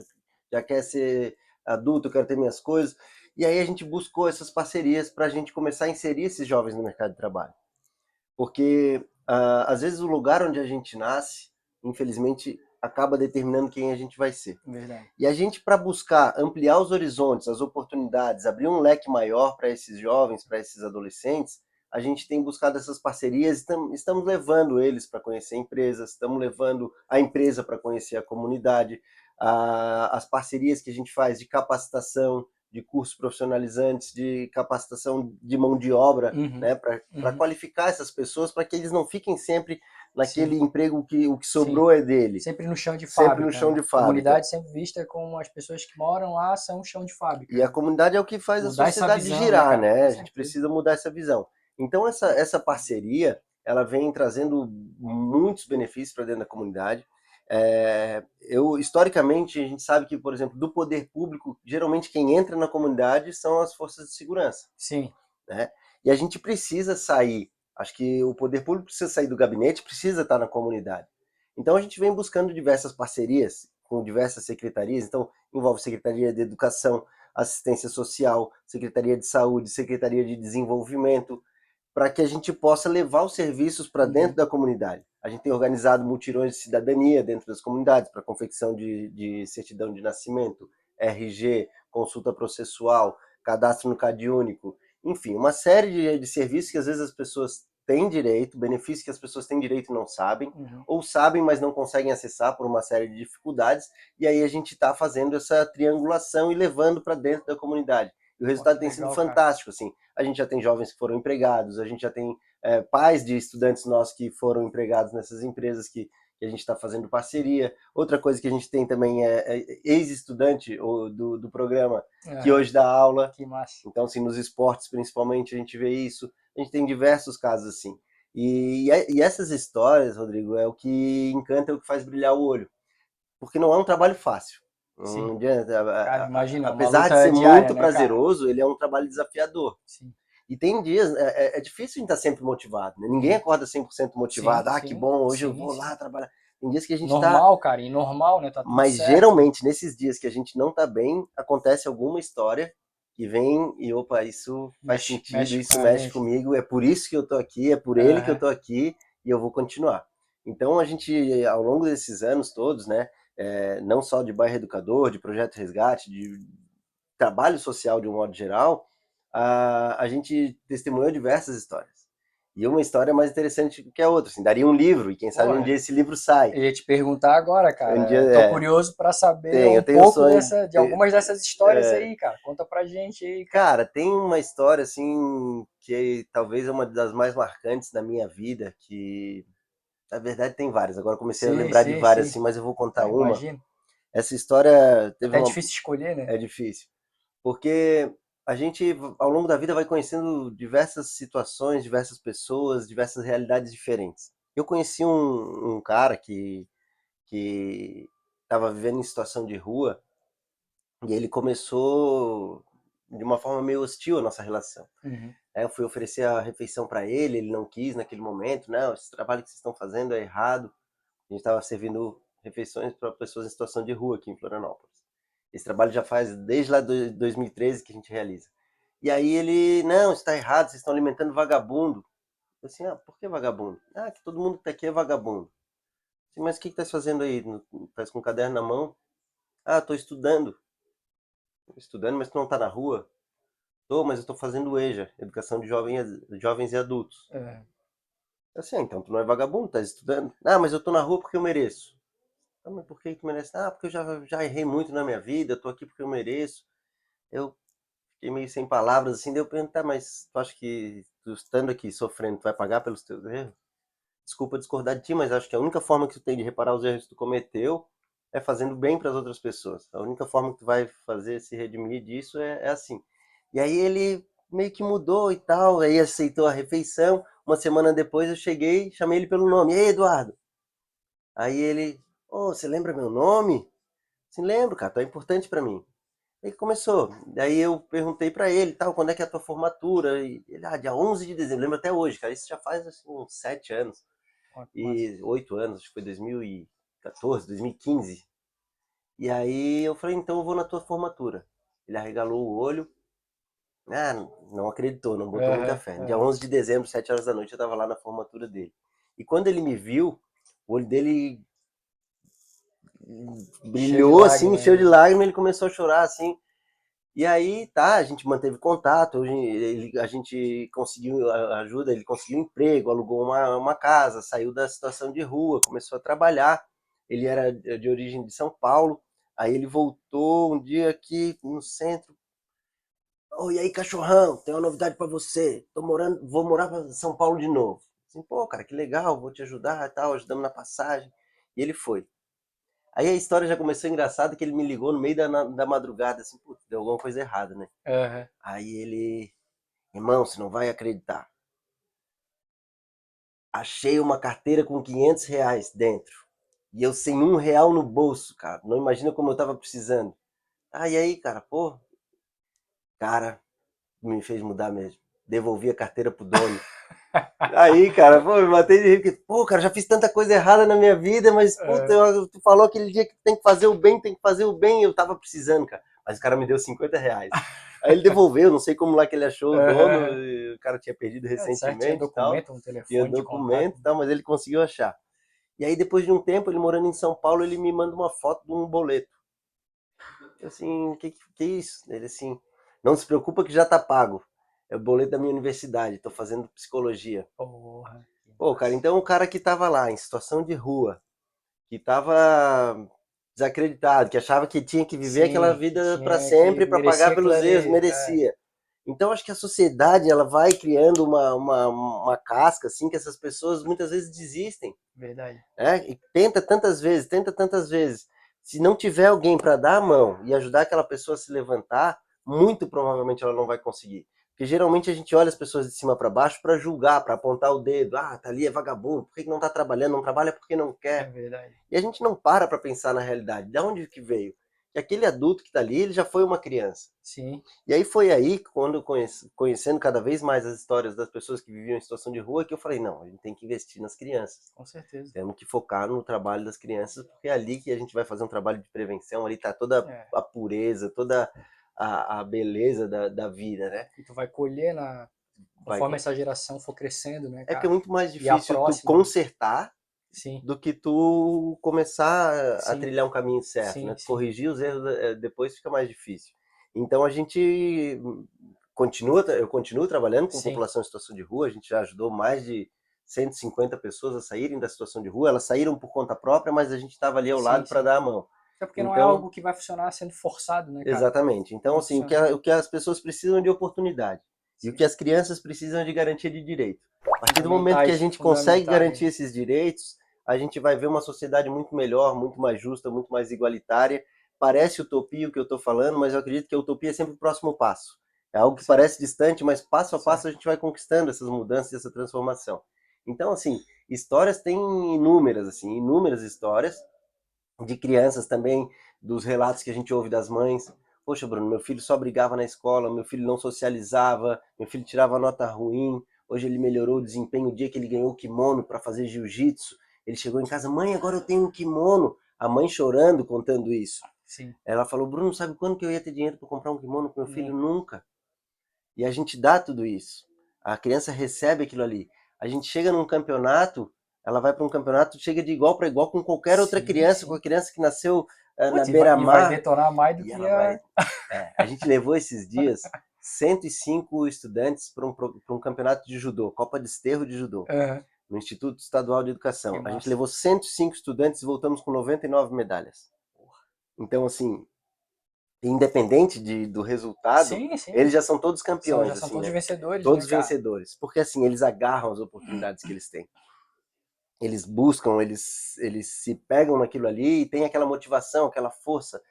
já quer ser adulto, eu quero ter minhas coisas, e aí a gente buscou essas parcerias para a gente começar a inserir esses jovens no mercado de trabalho, porque às vezes o lugar onde a gente nasce, infelizmente, acaba determinando quem a gente vai ser. Verdade. E a gente, para buscar ampliar os horizontes, as oportunidades, abrir um leque maior para esses jovens, para esses adolescentes, a gente tem buscado essas parcerias, estamos levando eles para conhecer empresas, estamos levando a empresa para conhecer a comunidade, as parcerias que a gente faz de capacitação, de cursos profissionalizantes, de capacitação de mão de obra, Uhum. né, para Uhum. qualificar essas pessoas, para que eles não fiquem sempre naquele Sim. emprego que o que Sim. sobrou é dele, Sempre no chão de sempre no fábrica, chão né? de fábrica. Comunidade sempre vista como as pessoas que moram lá são chão de fábrica, E a né? comunidade é o que faz a Mudar essa sociedade visão, né, girar, cara? né? Com A gente certeza. precisa mudar essa visão. Então essa parceria, ela vem trazendo muitos benefícios para dentro da comunidade. Historicamente, a gente sabe que, por exemplo, do poder público, geralmente quem entra na comunidade são as forças de segurança, Sim. né? E a gente precisa sair, acho que o poder público precisa sair do gabinete, precisa estar na comunidade. Então a gente vem buscando diversas parcerias com diversas secretarias, então envolve Secretaria de Educação, Assistência Social, Secretaria de Saúde, Secretaria de Desenvolvimento, para que a gente possa levar os serviços para dentro Uhum. da comunidade. A gente tem organizado mutirões de cidadania dentro das comunidades para confecção de certidão de nascimento, RG, consulta processual, cadastro no CadÚnico, enfim, uma série de serviços que às vezes as pessoas têm direito, benefícios que as pessoas têm direito e não sabem, Uhum. ou sabem, mas não conseguem acessar por uma série de dificuldades, e aí a gente está fazendo essa triangulação e levando para dentro da comunidade. E o Pô, resultado que tem sido legal, cara. fantástico, assim. A gente já tem jovens que foram empregados, a gente já tem pais de estudantes nossos que foram empregados nessas empresas que a gente está fazendo parceria. Outra coisa que a gente tem também é ex-estudante do programa que Aham. hoje dá aula. Que massa. Então, assim, nos esportes, principalmente, a gente vê isso. A gente tem diversos casos assim. E essas histórias, Rodrigo, é o que encanta, é o que faz brilhar o olho. Porque não é um trabalho fácil. Sim. Não adianta, Cara, imagina, uma apesar de luta ser diária, muito né, cara? prazeroso, ele é um trabalho desafiador. Sim. E tem dias, é difícil a gente estar sempre motivado, né? Ninguém Uhum. acorda 100% Sim, motivado. Ah, que sim, bom, hoje eu sim, vou lá sim. trabalhar. Tem dias que a gente está. Normal, cara, e normal, né? Tá tudo Mas certo, né? geralmente, nesses dias que a gente não está bem, acontece alguma história que vem e, opa, isso faz Mexe, sentido, mexe com isso a mexe gente. comigo, é por isso que eu tô aqui, é por ele que eu Aham. tô aqui e eu vou continuar. Então, a gente, ao longo desses anos todos, né, não só de bairro educador, de projeto resgate, de trabalho social de um modo geral, a gente testemunhou diversas histórias. E uma história mais interessante que a outra, assim, daria um livro, e quem sabe um Porra, dia esse livro sai. eu ia te perguntar agora, Um dia, cara. Tô curioso pra saber eu um tenho o pouco sonho, de algumas dessas histórias é, aí, cara. Conta pra gente aí, cara. cara, tem uma história assim que talvez é uma das mais marcantes da minha vida, que na verdade tem várias. Agora eu comecei a Sim, lembrar de sim, várias sim. assim, mas eu vou contar Ah, uma. imagino. Essa história teve Até é uma difícil escolher, né? é difícil, porque A gente, ao longo da vida, vai conhecendo diversas situações, diversas pessoas, diversas realidades diferentes. Eu conheci um cara que estava vivendo em situação de rua e ele começou de uma forma meio hostil a nossa relação. Uhum. Eu fui oferecer a refeição para ele não quis naquele momento. Não, esse trabalho que vocês estão fazendo é errado. A gente estava servindo refeições para pessoas em situação de rua aqui em Florianópolis. Esse trabalho já faz desde lá de 2013 que a gente realiza. E aí ele, não, está errado, vocês estão alimentando vagabundo. Eu assim, por que vagabundo? Que todo mundo que está aqui é vagabundo. Assim, mas o que está fazendo aí? Estás com um caderno na mão? Estou estudando. Estudando, mas tu não está na rua? Estou, mas eu estou fazendo EJA, Educação de Jovens e Adultos. É. Assim, então tu não é vagabundo, estás estudando. Mas eu estou na rua porque eu mereço. Mas por que tu merece? Porque eu já errei muito na minha vida, eu tô aqui porque eu mereço. Eu fiquei meio sem palavras, assim, daí eu perguntar, mas tu acha que tu estando aqui sofrendo, tu vai pagar pelos teus erros? Desculpa discordar de ti, mas acho que a única forma que tu tem de reparar os erros que tu cometeu é fazendo bem para as outras pessoas. A única forma que tu vai fazer se redimir disso é assim. E aí ele meio que mudou e tal, aí aceitou a refeição. Uma semana depois eu cheguei, chamei ele pelo nome. Ei, Eduardo. Aí ele, você lembra meu nome? Sim, lembro, cara, tu é importante pra mim. Aí começou. Daí eu perguntei pra ele, tal, quando é que é a tua formatura? E ele, dia 11 de dezembro, lembro até hoje, cara. Isso já faz assim, uns 7 anos. Ó, que massa. E 8 anos, acho que foi 2014, 2015. E aí eu falei, então eu vou na tua formatura. Ele arregalou o olho. Não acreditou, não botou muita Aham, fé. Dia aham. 11 de dezembro, 7 horas da noite, eu tava lá na formatura dele. E quando ele me viu, o olho dele Cheio de brilhou assim, lágrimas, cheio de né? lágrimas, ele começou a chorar assim. E aí, tá, a gente manteve contato, a gente conseguiu ajuda, ele conseguiu emprego, alugou uma casa, saiu da situação de rua, começou a trabalhar. Ele era de origem de São Paulo, aí ele voltou um dia aqui no centro. E aí, cachorrão, tem uma novidade para você. Vou morar para São Paulo de novo. Assim, pô, cara, que legal, vou te ajudar e tal, ajudamos na passagem. E ele foi. Aí a história já começou engraçada que ele me ligou no meio da madrugada, assim, putz, deu alguma coisa errada, né? Aham. Aí ele, irmão, você não vai acreditar. Achei uma carteira com R$ 500 dentro. E eu sem R$ 1 no bolso, cara. Não imagina como eu tava precisando. E aí, cara, pô. Cara, me fez mudar mesmo. Devolvi a carteira pro dono. Aí, cara, pô, me matei de rir, porque, pô, cara, já fiz tanta coisa errada na minha vida, mas, puta, É. tu falou aquele dia que tem que fazer o bem, tem que fazer o bem, eu tava precisando, cara. Mas o cara me deu R$ 50. Aí ele devolveu, não sei como lá que ele achou o dono, Aham. o cara tinha perdido É, certo, tinha recentemente e tal, documento, um tinha telefone de contato. documento e tal, mas ele conseguiu achar. E aí, depois de um tempo, ele morando em São Paulo, ele me manda uma foto de um boleto. Eu assim, que é isso? Ele assim, não se preocupa que já tá pago. É o boleto da minha universidade, tô fazendo psicologia. Porra, que Pô, cara, massa. então o cara que tava lá em situação de rua, que tava desacreditado, que achava que tinha que viver aquela Sim, que vida para tinha que sempre para pagar merecia aquilo pelos erros, ali. É, merecia. Então acho que a sociedade ela vai criando uma casca assim que essas pessoas muitas vezes desistem, verdade. né? E tenta tantas vezes. Se não tiver alguém para dar a mão e ajudar aquela pessoa a se levantar, muito provavelmente ela não vai conseguir. Porque geralmente a gente olha as pessoas de cima para baixo para julgar, para apontar o dedo. Tá ali, é vagabundo, por que não tá trabalhando? Não trabalha porque não É quer. verdade. E a gente não para pensar na realidade. De onde que veio? Que aquele adulto que está ali, ele já foi uma criança. Sim, E aí foi aí, quando eu conhecendo cada vez mais as histórias das pessoas que viviam em situação de rua, que eu falei, não, a gente tem que investir nas crianças. com certeza. Temos que focar no trabalho das crianças, porque é ali que a gente vai fazer um trabalho de prevenção, ali está toda É. a pureza, toda a beleza da vida, né? E tu vai colher Vai, conforme essa geração for crescendo, né, é porque é cara? muito mais E a difícil tu próxima, né? consertar Sim, do que tu começar a sim, trilhar um caminho certo, né? sim, sim. Corrigir os erros depois fica mais difícil. Então a gente eu continuo trabalhando com Sim, população em situação de rua, a gente já ajudou mais de 150 pessoas a saírem da situação de rua, elas saíram por conta própria, mas a gente estava ali ao sim, lado para sim. dar a mão. Até porque não é Então, algo que vai funcionar sendo forçado, né, cara? exatamente. Então, Tem que assim, funcionar. o que as pessoas precisam é de oportunidade. E o Sim. que as crianças precisam é de garantia de direito. A partir do momento que a Fundamentais, gente consegue garantir fundamentais. esses direitos, a gente vai ver uma sociedade muito melhor, muito mais justa, muito mais igualitária. Parece utopia o que eu estou falando, mas eu acredito que a utopia é sempre o próximo passo. É algo que certo, parece distante, mas passo a passo certo. a gente vai conquistando essas mudanças e essa transformação. Então, assim, histórias tem inúmeras, assim, inúmeras histórias de crianças também, dos relatos que a gente ouve das mães. Poxa, Bruno, meu filho só brigava na escola, meu filho não socializava, meu filho tirava nota ruim, hoje ele melhorou o desempenho o dia que ele ganhou o kimono para fazer jiu-jitsu. Ele chegou em casa, mãe, agora eu tenho um kimono. A mãe chorando, contando isso. Sim. Ela falou, Bruno, sabe quando que eu ia ter dinheiro para comprar um kimono para meu filho? Nunca. Nunca. E a gente dá tudo isso. A criança recebe aquilo ali. A gente chega num campeonato, ela vai para um campeonato, chega de igual para igual com qualquer outra Sim, criança, com sim. a criança que nasceu na Putz, e vai beira-mar, detonar mais do e que ela vai. a. A gente levou esses dias 105 estudantes para um campeonato de judô, Copa de Esterro de Judô, Aham. no Instituto Estadual de Que Educação. A gente massa. levou 105 estudantes e voltamos com 99 medalhas. Então, assim, independente do resultado, Sim, sim. eles já são todos Já campeões, são assim, todos né? vencedores, né, Todos cara? vencedores. Porque, assim, eles agarram as oportunidades que eles têm. Eles buscam, eles se pegam naquilo ali e tem aquela motivação, aquela força.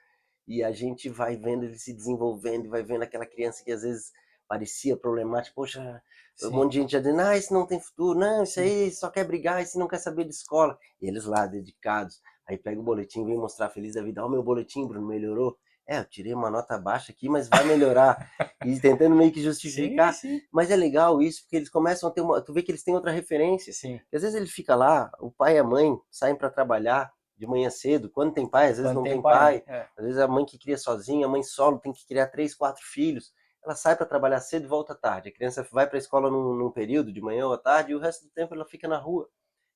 E a gente vai vendo ele se desenvolvendo, e vai vendo aquela criança que às vezes parecia problemática. Poxa, um Sim, monte de gente já dizendo, ah, esse não tem futuro, não, isso sim. aí só quer brigar, esse não quer saber de escola. E eles lá, dedicados. Aí pega o boletim, vem mostrar feliz da vida. Ó, meu boletim, Bruno, melhorou. É, eu tirei uma nota baixa aqui, mas vai melhorar. E tentando meio que Sim, justificar. sim. Mas é legal isso, porque eles começam a ter uma. Tu vê que eles têm outra referência. Sim. Porque às vezes ele fica lá, o pai e a mãe saem para trabalhar de manhã cedo. Quando tem pai, às vezes Quando não tem tem pai, né? pai. É. Às vezes a mãe que cria sozinha, a mãe solo tem que criar 3, 4 filhos. Ela sai para trabalhar cedo e volta tarde. A criança vai para a escola num período, de manhã ou à tarde, e o resto do tempo ela fica na rua.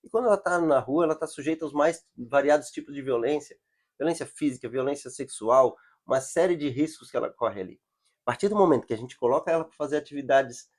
E quando ela está na rua, ela está sujeita aos mais variados tipos de violência. Violência física, violência sexual, uma série de riscos que ela corre ali. A partir do momento que a gente coloca ela para fazer atividades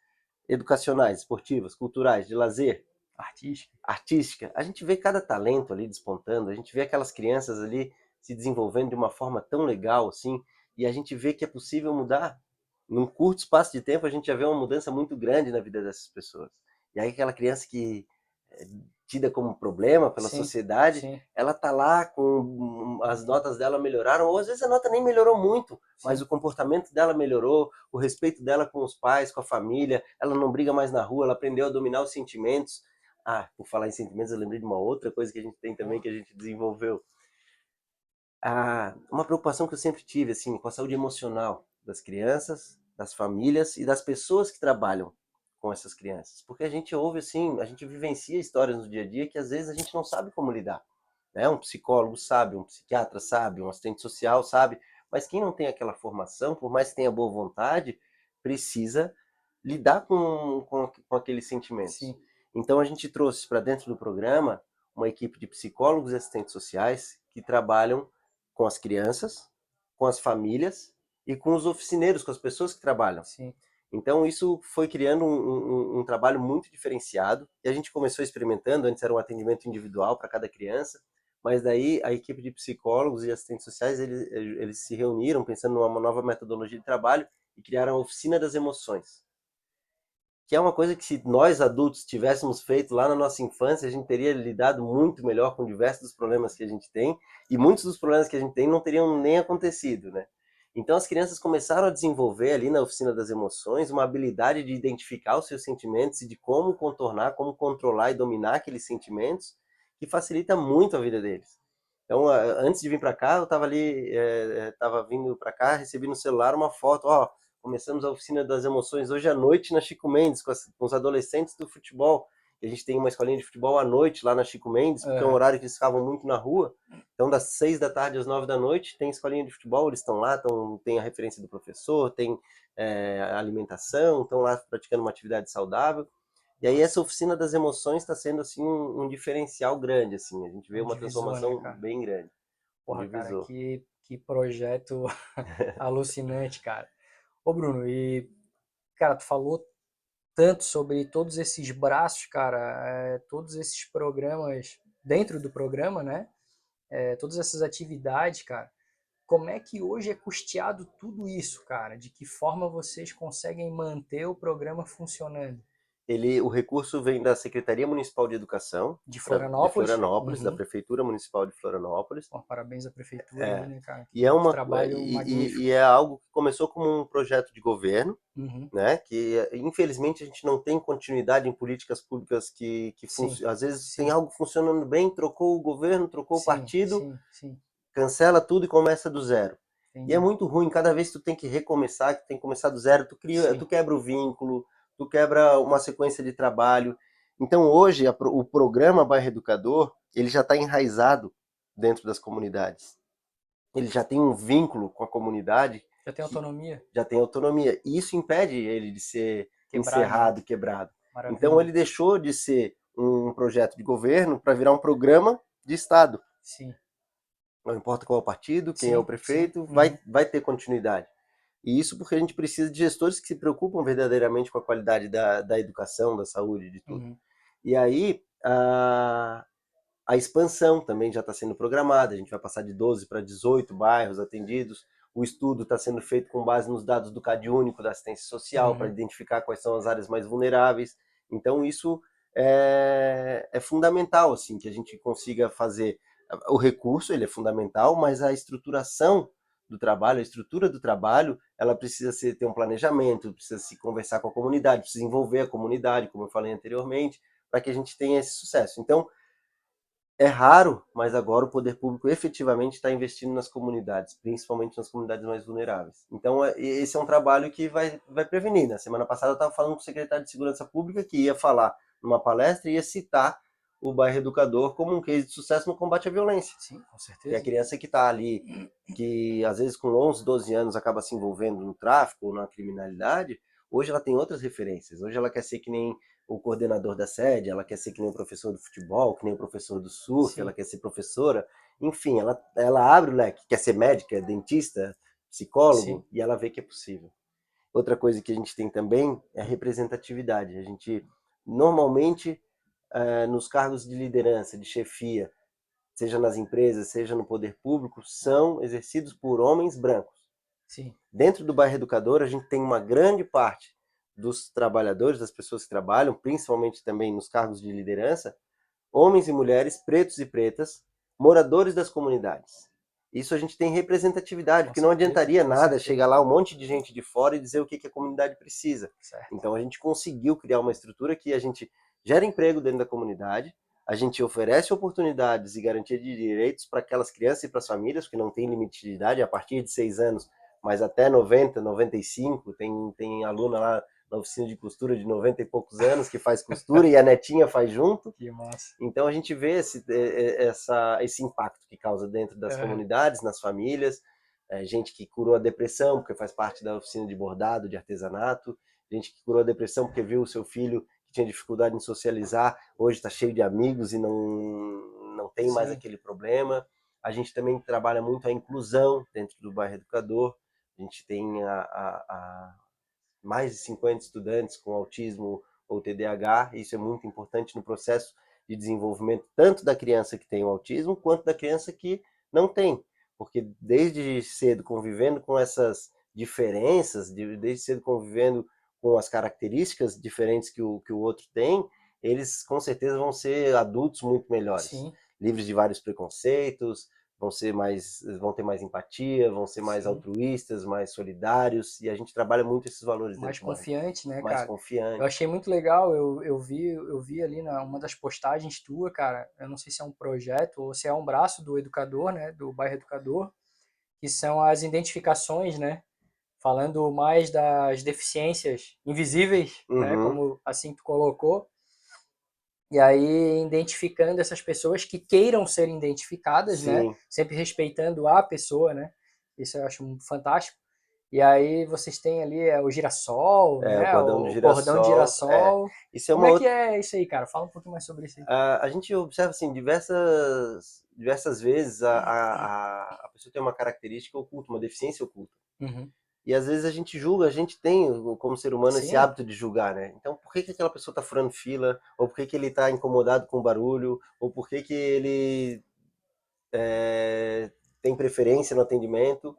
educacionais, esportivas, culturais, de lazer, Artístico. artística, a gente vê cada talento ali despontando, a gente vê aquelas crianças ali se desenvolvendo de uma forma tão legal assim, e a gente vê que é possível mudar. Num curto espaço de tempo, a gente já vê uma mudança muito grande na vida dessas pessoas. E aí aquela criança que é tida como problema pela Sim, sociedade, sim, ela tá lá com as notas dela melhoraram, ou às vezes a nota nem melhorou muito, mas sim. o comportamento dela melhorou, o respeito dela com os pais, com a família, ela não briga mais na rua, ela aprendeu a dominar os sentimentos. Ah, por falar em sentimentos, eu lembrei de uma outra coisa que a gente tem também, que a gente desenvolveu. Uma preocupação que eu sempre tive, assim, com a saúde emocional das crianças, das famílias e das pessoas que trabalham com essas crianças. Porque a gente ouve, assim, a gente vivencia histórias no dia a dia que às vezes a gente não sabe como lidar. Né? Um psicólogo sabe, um psiquiatra sabe, um assistente social sabe, mas quem não tem aquela formação, por mais que tenha boa vontade, precisa lidar com aqueles sentimentos. Sim. Então a gente trouxe para dentro do programa uma equipe de psicólogos e assistentes sociais que trabalham com as crianças, com as famílias e com os oficineiros, com as pessoas que trabalham. Sim. Então isso foi criando um trabalho muito diferenciado e a gente começou experimentando, antes era um atendimento individual para cada criança, mas daí a equipe de psicólogos e assistentes sociais, eles se reuniram pensando numa nova metodologia de trabalho e criaram a Oficina das Emoções, que é uma coisa que se nós adultos tivéssemos feito lá na nossa infância, a gente teria lidado muito melhor com diversos dos problemas que a gente tem, e muitos dos problemas que a gente tem não teriam nem acontecido, né? Então as crianças começaram a desenvolver ali na oficina das emoções uma habilidade de identificar os seus sentimentos e de como contornar, como controlar e dominar aqueles sentimentos, que facilita muito a vida deles. Então, antes de vir para cá, eu estava ali, estava vindo para cá, recebi no celular uma foto, ó, começamos a oficina das emoções hoje à noite na Chico Mendes, com os adolescentes do futebol. E a gente tem uma escolinha de futebol à noite lá na Chico Mendes, porque é um Aham. horário que eles ficavam muito na rua. Então, das 6 da tarde às 9 da noite, tem escolinha de futebol, eles estão lá, tem a referência do professor, tem alimentação, estão lá praticando uma atividade saudável. E aí essa oficina das emoções está sendo assim um diferencial grande, assim. A gente vê Um uma divisor, né, transformação cara? bem grande, um Porra, cara, divisor. que projeto alucinante, cara. Ô, Bruno, e, cara, tu falou tanto sobre todos esses braços, cara, todos esses programas dentro do programa, né? Todas essas atividades, cara. Como é que hoje é custeado tudo isso, cara? De que forma vocês conseguem manter o programa funcionando? o recurso vem da Secretaria Municipal de Educação De de Florianópolis. Florianópolis, da Uhum. Prefeitura Municipal de Florianópolis. Pô, parabéns à prefeitura aí, né, cara? E é Que uma trabalho magnífico. e é algo que começou como um projeto de governo, Uhum. né? Que infelizmente a gente não tem continuidade em políticas públicas Sim, às vezes tem sim, algo funcionando bem, trocou o governo, trocou o sim, partido, sim, sim. cancela tudo e começa do zero. E é Entendi. muito ruim, cada vez que tu tem que recomeçar, que tem que começar do zero, tu Sim. quebra o vínculo, tu quebra uma sequência de trabalho. Então hoje o programa Bairro Educador, ele já está enraizado dentro das comunidades. Ele já tem um vínculo com a comunidade Já tem que autonomia? já tem autonomia. E isso impede ele de ser Quebrado, né? encerrado, quebrado. Então Maravilha. ele deixou de ser um projeto de governo para virar um programa de Estado. Sim, Não importa qual é o partido, quem é o sim, sim. prefeito, Uhum. vai ter continuidade. E isso porque a gente precisa de gestores que se preocupam verdadeiramente com a qualidade da educação, da saúde, de tudo. Uhum. E aí, a expansão também já está sendo programada, a gente vai passar de 12 para 18 bairros atendidos. O estudo está sendo feito com base nos dados do CadÚnico, da assistência social, para Uhum. identificar quais são as áreas mais vulneráveis. Então, isso é fundamental, assim, que a gente consiga fazer. O recurso, ele é fundamental, mas a estruturação do trabalho, a estrutura do trabalho, ela precisa ter um planejamento, precisa se conversar com a comunidade, precisa envolver a comunidade, como eu falei anteriormente, para que a gente tenha esse sucesso. Então, é raro, mas agora o poder público efetivamente está investindo nas comunidades, principalmente nas comunidades mais vulneráveis. Então, esse é um trabalho que vai prevenir. Na semana passada eu estava falando com o secretário de Segurança Pública, que ia falar numa palestra e ia citar o bairro Educador como um case de sucesso no combate à violência. Sim, com Que a certeza. criança que está ali, que às vezes com 11, 12 anos acaba se envolvendo no tráfico ou na criminalidade, hoje ela tem outras referências. Hoje ela quer ser que nem o coordenador da sede, ela quer ser que nem o professor do futebol, que nem o professor do surf, ela Sim, quer ser professora. Enfim, ela abre o leque, quer ser médica, dentista, sim. psicólogo, e ela vê que é possível. Outra coisa que a gente tem também é a representatividade. A gente, normalmente, nos cargos de liderança, de chefia, seja nas empresas, seja no poder público, são exercidos por homens brancos. Sim. Dentro do bairro educador, a gente tem uma grande parte dos trabalhadores, das pessoas que trabalham, principalmente também nos cargos de liderança, homens e mulheres, pretos e pretas, moradores das comunidades. Isso a gente tem representatividade, Com porque não certeza, adiantaria com nada chegar certeza. lá um monte de gente de fora e dizer o que a comunidade precisa. Certo. Então a gente conseguiu criar uma estrutura que a gente gera emprego dentro da comunidade, a gente oferece oportunidades e garantia de direitos para aquelas crianças e para as famílias, que não tem limite de idade, a partir de 6 anos, mas até 90, 95, tem aluna lá na oficina de costura de 90 e poucos anos que faz costura e a netinha faz junto. Que massa. Então a gente vê esse impacto que causa dentro das Uhum. comunidades, nas famílias, gente que curou a depressão porque faz parte da oficina de bordado, de artesanato, gente que curou a depressão porque viu o seu filho que tinha dificuldade em socializar, hoje está cheio de amigos e não tem mais Sim, aquele problema. A gente também trabalha muito a inclusão dentro do bairro educador, a gente tem mais de 50 estudantes com autismo ou TDAH, isso é muito importante no processo de desenvolvimento tanto da criança que tem o autismo quanto da criança que não tem, porque desde cedo convivendo com essas diferenças, desde cedo convivendo com as características diferentes que o outro tem, eles com certeza vão ser adultos muito melhores, sim, livres de vários preconceitos, vão ter mais empatia, vão ser mais sim. altruístas, mais solidários, e a gente trabalha muito esses valores Mais dentro do bairro, confiante, né, mais cara? Eu confiante. achei muito legal, eu vi ali na uma das postagens tua, cara, eu não sei se é um projeto ou se é um braço do educador, né, do bairro educador, que são as identificações, né, falando mais das deficiências invisíveis, né, Uhum, como assim tu colocou, e aí identificando essas pessoas que queiram ser identificadas, né, sim, sempre respeitando a pessoa, né, isso eu acho fantástico. E aí vocês têm ali o girassol, o né, cordão do o cordão de girassol, girassol. isso é Como uma é que outra, é isso aí, cara? Fala um pouquinho mais sobre isso aí. a gente observa assim, diversas vezes a pessoa tem uma característica oculta, uma deficiência oculta. Uhum. E às vezes a gente julga, a gente tem, como ser humano, esse Sim, hábito de julgar, né? Então, por que aquela pessoa está furando fila? Ou por que ele está incomodado com o barulho? Ou por que ele tem preferência no atendimento?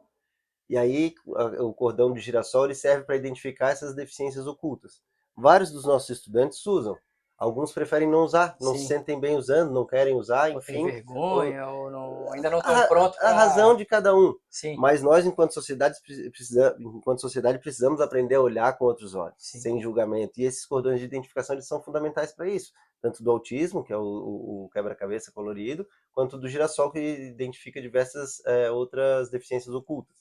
E aí o cordão de girassol ele serve para identificar essas deficiências ocultas. vários dos nossos estudantes usam. Alguns preferem não usar, não se Sim. sentem bem usando, não querem usar, Ou tem enfim. vergonha, ou não, ainda não estão A, prontos a razão para... de cada um. Sim, Mas nós, enquanto sociedade, precisamos aprender a olhar com outros olhos, sim. sem julgamento. E esses cordões de identificação eles são fundamentais para isso. Tanto do autismo, que é o quebra-cabeça colorido, quanto do girassol, que identifica diversas outras deficiências ocultas.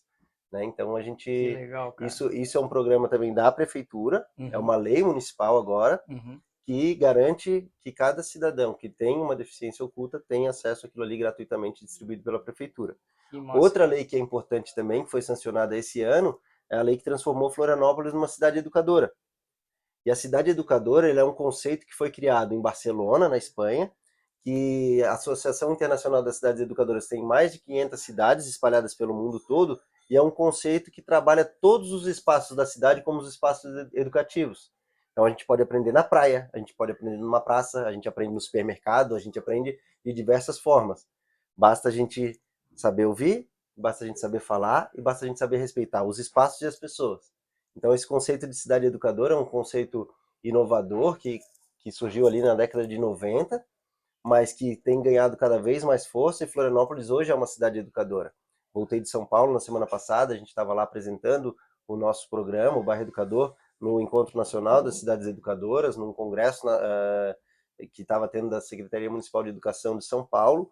Né? Então, Que legal, cara. isso é um programa também da prefeitura, é Uhum, uma lei municipal agora, uhum. que garante que cada cidadão que tem uma deficiência oculta tem acesso àquilo ali gratuitamente distribuído pela prefeitura. Que massa, Outra cara. lei que é importante também, que foi sancionada esse ano, é a lei que transformou Florianópolis numa cidade educadora. E a cidade educadora ele é um conceito que foi criado em Barcelona, na Espanha, que a Associação Internacional das Cidades Educadoras tem mais de 500 cidades espalhadas pelo mundo todo, e é um conceito que trabalha todos os espaços da cidade como os espaços educativos. Então a gente pode aprender na praia, a gente pode aprender numa praça, a gente aprende no supermercado, a gente aprende de diversas formas. Basta a gente saber ouvir, basta a gente saber falar e basta a gente saber respeitar os espaços e as pessoas. Então esse conceito de cidade educadora é um conceito inovador que surgiu ali na década de 90, mas que tem ganhado cada vez mais força, e Florianópolis hoje é uma cidade educadora. Voltei de São Paulo na semana passada, a gente estava lá apresentando o nosso programa, o Bairro Educador, no Encontro Nacional das Cidades Educadoras, num congresso que estava tendo da Secretaria Municipal de Educação de São Paulo,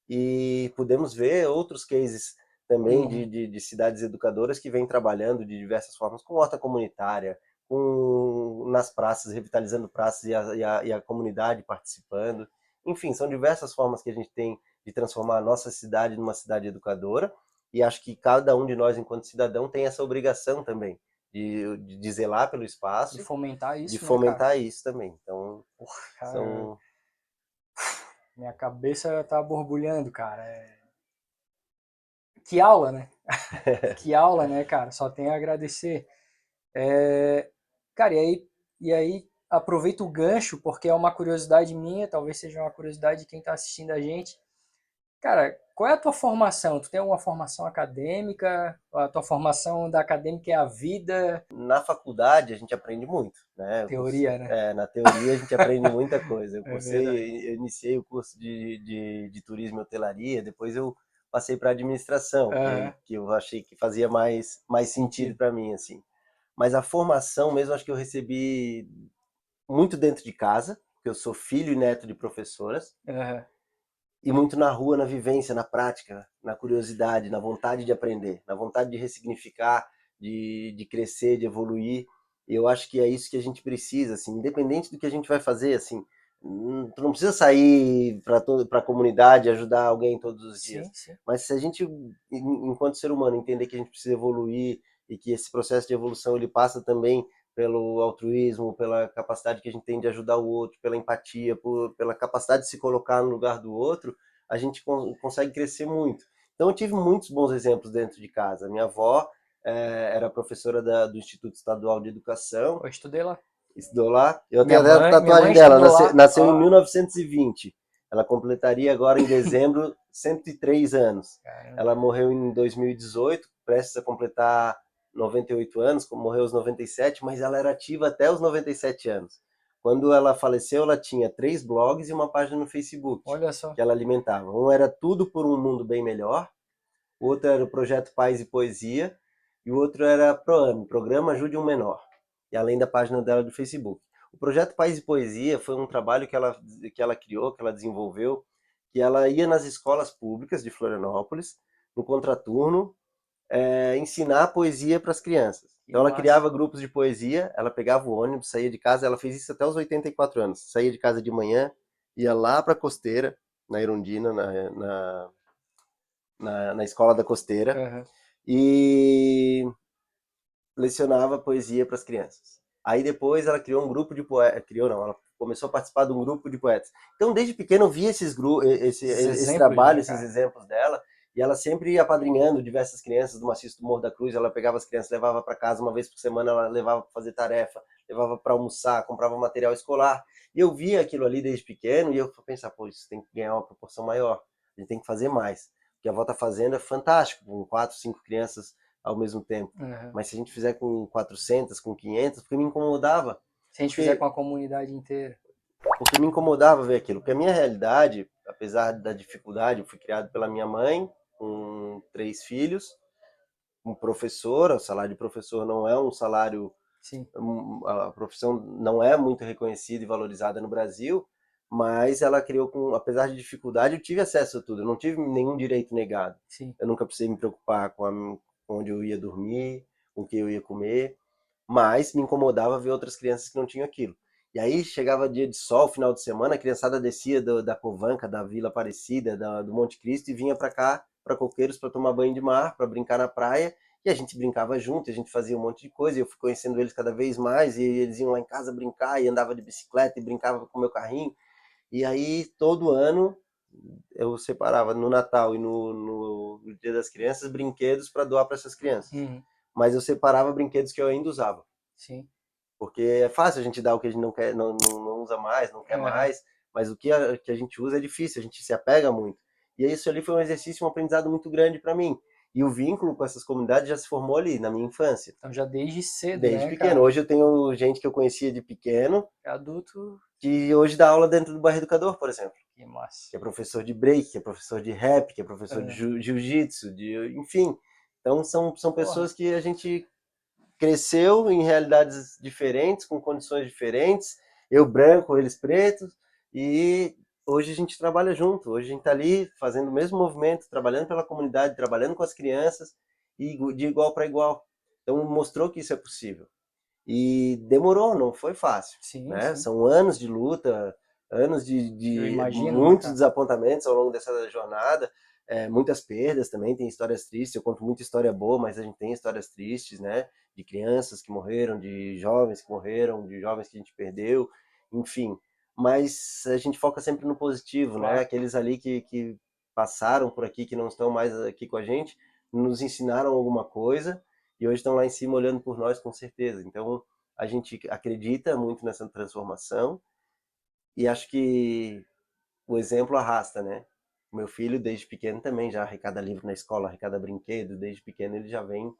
e pudemos ver outros cases também Uhum. de cidades educadoras que vêm trabalhando de diversas formas, com horta comunitária, nas praças, revitalizando praças e a comunidade participando. Enfim, são diversas formas que a gente tem de transformar a nossa cidade numa cidade educadora, e acho que cada um de nós, enquanto cidadão, tem essa obrigação também de zelar pelo De espaço, fomentar de isso, né, cara? fomentar isso também. Então, Porra, cara, são... minha cabeça tá borbulhando, cara. Que aula, né? Que aula, né, cara? Só tenho a agradecer. Cara, e aí aproveita o gancho, porque é uma curiosidade minha, talvez seja uma curiosidade de quem está assistindo a gente. Cara, qual é a tua formação? Tu tem alguma formação acadêmica? A tua formação da acadêmica é a vida? Na faculdade a gente aprende muito, né? Teoria, né? Na teoria a gente aprende muita coisa. É verdade. Eu iniciei o curso de turismo e hotelaria, depois eu passei para administração, Aham, que eu achei que fazia mais sentido sentido. para mim, assim. Mas a formação mesmo acho que eu recebi muito dentro de casa, porque eu sou filho e neto de professoras, Aham. e muito na rua, na vivência, na prática, na curiosidade, na vontade de aprender, na vontade de ressignificar, de crescer, de evoluir. E eu acho que é isso que a gente precisa, assim, independente do que a gente vai fazer, assim, tu não precisa sair para a comunidade ajudar alguém todos os Sim, dias, sim. mas se a gente, enquanto ser humano, entender que a gente precisa evoluir e que esse processo de evolução ele passa também pelo altruísmo, pela capacidade que a gente tem de ajudar o outro, pela empatia, pela capacidade de se colocar no lugar do outro, a gente consegue crescer muito. Então eu tive muitos bons exemplos dentro de casa. Minha avó era professora do Instituto Estadual de Educação, Eu estudei lá. estudou lá. Eu tenho Minha até a mãe, minha mãe tatuagem dela, estudou lá. nasceu em Ó, 1920. Ela completaria agora em dezembro 103 anos. caramba. Ela morreu em 2018, prestes a completar 98 anos, morreu aos 97, mas ela era ativa até os 97 anos. Quando ela faleceu, ela tinha 3 blogs e uma página no Facebook Olha só. que ela alimentava. Um era Tudo por um Mundo Bem Melhor, o outro era o Projeto Paz e Poesia, e o outro era ProAme, Programa Ajude um Menor, e além da página dela do Facebook. O Projeto Paz e Poesia foi um trabalho que ela criou, que ela desenvolveu, que ela ia nas escolas públicas de Florianópolis, no contraturno, ensinar poesia para as crianças. Que Então ela massa. criava grupos de poesia, ela pegava o ônibus, saía de casa, ela fez isso até os 84 anos, saía de casa de manhã, ia lá para a Costeira, na Irundina, na escola da Costeira, Aham. e lecionava poesia para as crianças. Aí depois ela criou um grupo de poetas, criou não, ela começou a participar de um grupo de poetas. Então desde pequeno eu via Esses esse exemplos, trabalho, né, esses cara? exemplos dela, e ela sempre ia apadrinhando diversas crianças do Maciço do Morro da Cruz, ela pegava as crianças, levava para casa uma vez por semana, ela levava para fazer tarefa, levava para almoçar, comprava material escolar, e eu via aquilo ali desde pequeno, e eu pensava, pô, isso tem que ganhar uma proporção maior, a gente tem que fazer mais. O que a avó está fazendo é fantástico, com 4, 5 crianças ao mesmo tempo. Aham. Mas se a gente fizer com 400, com 500, porque me incomodava. Se a gente fizer com a comunidade inteira. Porque me incomodava ver aquilo. Porque a minha realidade, apesar da dificuldade, eu fui criado pela minha mãe, com 3 filhos, um professor, o salário de professor não é um salário, Sim, a profissão não é muito reconhecida e valorizada no Brasil, mas ela criou com, apesar de dificuldade, eu tive acesso a tudo, eu não tive nenhum direito negado. sim. Eu nunca precisei me preocupar com onde eu ia dormir, com o que eu ia comer, mas me incomodava ver outras crianças que não tinham aquilo. E aí chegava dia de sol, final de semana, a criançada descia da Covanca, da Vila Aparecida, do Monte Cristo e vinha para cá, para Coqueiros, para tomar banho de mar, para brincar na praia. E a gente brincava junto, a gente fazia um monte de coisa, e eu fui conhecendo eles cada vez mais, e eles iam lá em casa brincar, e andava de bicicleta, e brincava com o meu carrinho. E aí, todo ano, eu separava no Natal e no Dia das Crianças brinquedos para doar para essas crianças. Uhum, Mas eu separava brinquedos que eu ainda usava. sim. Porque é fácil a gente dar o que a gente não quer, não usa mais, não quer Aham, mais, mas o que a gente usa é difícil, a gente se apega muito. E isso ali foi um exercício, um aprendizado muito grande para mim. E o vínculo com essas comunidades já se formou ali, na minha infância. então já desde cedo, Desde né, pequeno. cara? Hoje eu tenho gente que eu conhecia de pequeno, Adulto, que hoje dá aula dentro do Bar Educador, por exemplo. que massa. Que é professor de break, que é professor de rap, que é professor de É, jiu-jitsu, enfim. Então são porra, pessoas que a gente cresceu em realidades diferentes, com condições diferentes, eu branco, eles pretos, e hoje a gente trabalha junto, hoje a gente está ali fazendo o mesmo movimento, trabalhando pela comunidade, trabalhando com as crianças, e de igual para igual. Então mostrou que isso é possível. E demorou, não foi fácil, sim, né? sim. São anos de luta, anos Eu de imagino, né, muitos cara? desapontamentos ao longo dessa jornada, muitas perdas também, tem histórias tristes, eu conto muita história boa, mas a gente tem histórias tristes, né? De crianças que morreram, de jovens que morreram, de jovens que a gente perdeu, enfim. Mas a gente foca sempre no positivo, né? Claro. Aqueles ali que passaram por aqui, que não estão mais aqui com a gente, nos ensinaram alguma coisa, e hoje estão lá em cima olhando por nós com certeza. Então, a gente acredita muito nessa transformação e acho que o exemplo arrasta, né? O meu filho, desde pequeno, também já arrecada livro na escola, arrecada brinquedo, desde pequeno ele já vem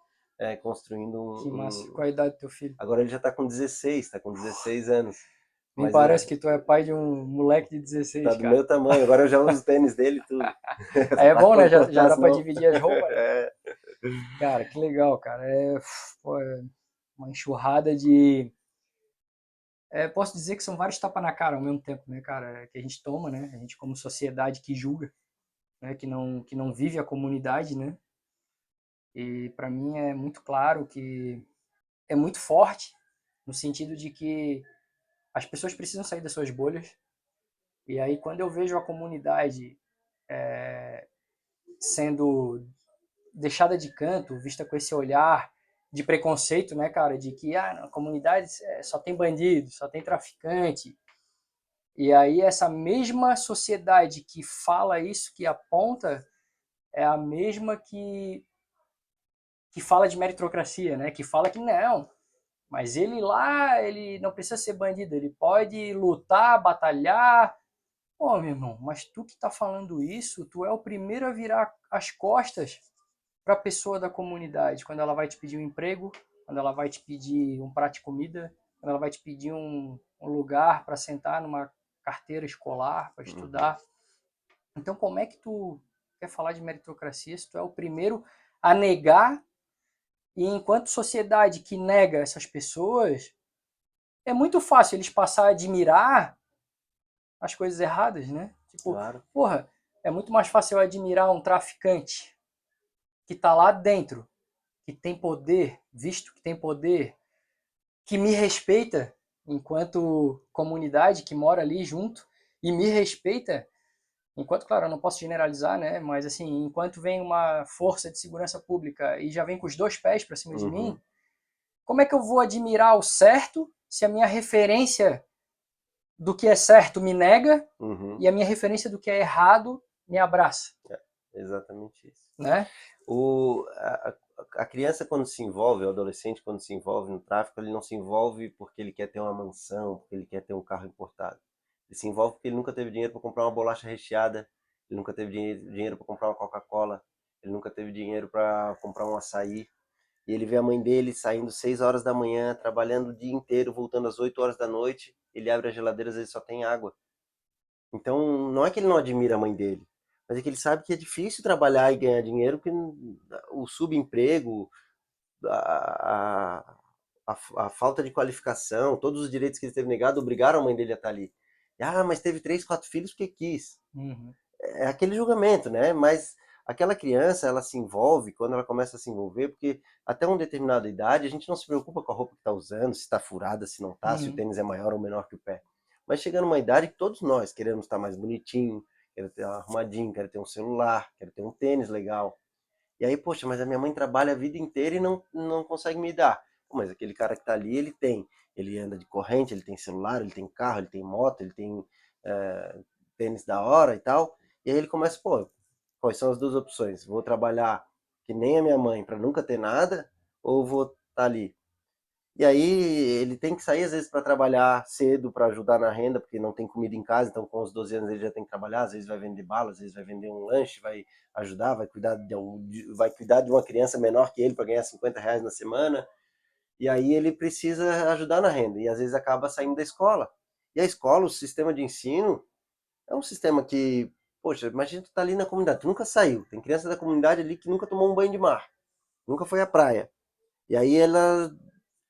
construindo Que massa. Qual a idade do teu filho? Agora ele já está com 16 anos, Nem mas parece que tu é pai de um moleque de tá 16, do cara. meu tamanho, agora eu já uso o tênis dele e tudo. Aí Só é tá bom, pra né? Já encurtar dá as pra mãos. dividir as roupas, né? É. Cara, que legal, cara. Pô, é uma enxurrada de. Posso dizer que são vários tapas na cara ao mesmo tempo, né, cara? Que a gente toma, né? A gente, como sociedade que julga, né? Que não vive a comunidade, né? E para mim é muito claro que é muito forte, no sentido de que as pessoas precisam sair das suas bolhas. E aí, quando eu vejo a comunidade sendo deixada de canto, vista com esse olhar de preconceito, né, cara, de que na comunidade só tem bandido, só tem traficante. E aí essa mesma sociedade que fala isso, que aponta, é a mesma que fala de meritocracia, né, que fala que não, mas ele lá, ele não precisa ser bandido, ele pode lutar, batalhar. Pô, meu irmão, mas tu que tá falando isso, tu é o primeiro a virar as costas para a pessoa da comunidade, quando ela vai te pedir um emprego, quando ela vai te pedir um prato de comida, quando ela vai te pedir um lugar para sentar numa carteira escolar, para Uhum. estudar. Então, como é que tu quer falar de meritocracia se tu é o primeiro a negar, e enquanto sociedade que nega essas pessoas, é muito fácil eles passar a admirar as coisas erradas, né? Tipo, Claro. porra, é muito mais fácil eu admirar um traficante que tá lá dentro, que tem poder, visto que tem poder, que me respeita enquanto comunidade que mora ali junto e me respeita, enquanto, claro, eu não posso generalizar, né, mas assim, enquanto vem uma força de segurança pública e já vem com os dois pés para cima de Uhum. mim, como é que eu vou admirar o certo se a minha referência do que é certo me nega Uhum. e a minha referência do que é errado me abraça, Exatamente isso. né? A criança, quando se envolve, o adolescente, quando se envolve no tráfico, ele não se envolve porque ele quer ter uma mansão, porque ele quer ter um carro importado. Ele se envolve porque ele nunca teve dinheiro para comprar uma bolacha recheada, ele nunca teve dinheiro para comprar uma Coca-Cola, ele nunca teve dinheiro para comprar um açaí. e ele vê a mãe dele saindo 6 horas da manhã, trabalhando o dia inteiro, voltando às 8 horas da noite, ele abre a geladeira, às vezes só tem água. Então, não é que ele não admira a mãe dele, mas é que ele sabe que é difícil trabalhar e ganhar dinheiro, porque o subemprego, a, a falta de qualificação, todos os direitos que ele teve negado, obrigaram a mãe dele a estar ali. Ah, mas teve 3, 4 filhos porque quis. Uhum. É aquele julgamento, né? Mas aquela criança, ela se envolve quando ela começa a se envolver, porque até uma determinada idade a gente não se preocupa com a roupa que está usando, se está furada, se não está, se o Uhum. tênis é maior ou menor que o pé. Mas chega numa idade que todos nós queremos estar mais bonitinho, quero ter arrumadinho, quero ter um celular, quero ter um tênis legal. E aí, poxa, mas a minha mãe trabalha a vida inteira e não consegue me dar. Pô, mas aquele cara que está ali, ele tem. Ele anda de corrente, ele tem celular, ele tem carro, ele tem moto, ele tem é, tênis da hora e tal. E aí ele começa, pô, quais são as duas opções? Vou trabalhar que nem a minha mãe para nunca ter nada, ou vou estar tá ali? E aí ele tem que sair às vezes para trabalhar cedo para ajudar na renda, porque não tem comida em casa, então com os 12 anos ele já tem que trabalhar, às vezes vai vender bala, às vezes vai vender um lanche, vai ajudar, vai cuidar de uma criança menor que ele para ganhar R$ 50 na semana. E aí ele precisa ajudar na renda e às vezes acaba saindo da escola. E a escola, o sistema de ensino, é um sistema que, poxa, imagina tu tá ali na comunidade, tu nunca saiu. Tem criança da comunidade ali que nunca tomou um banho de mar, nunca foi à praia. E aí ela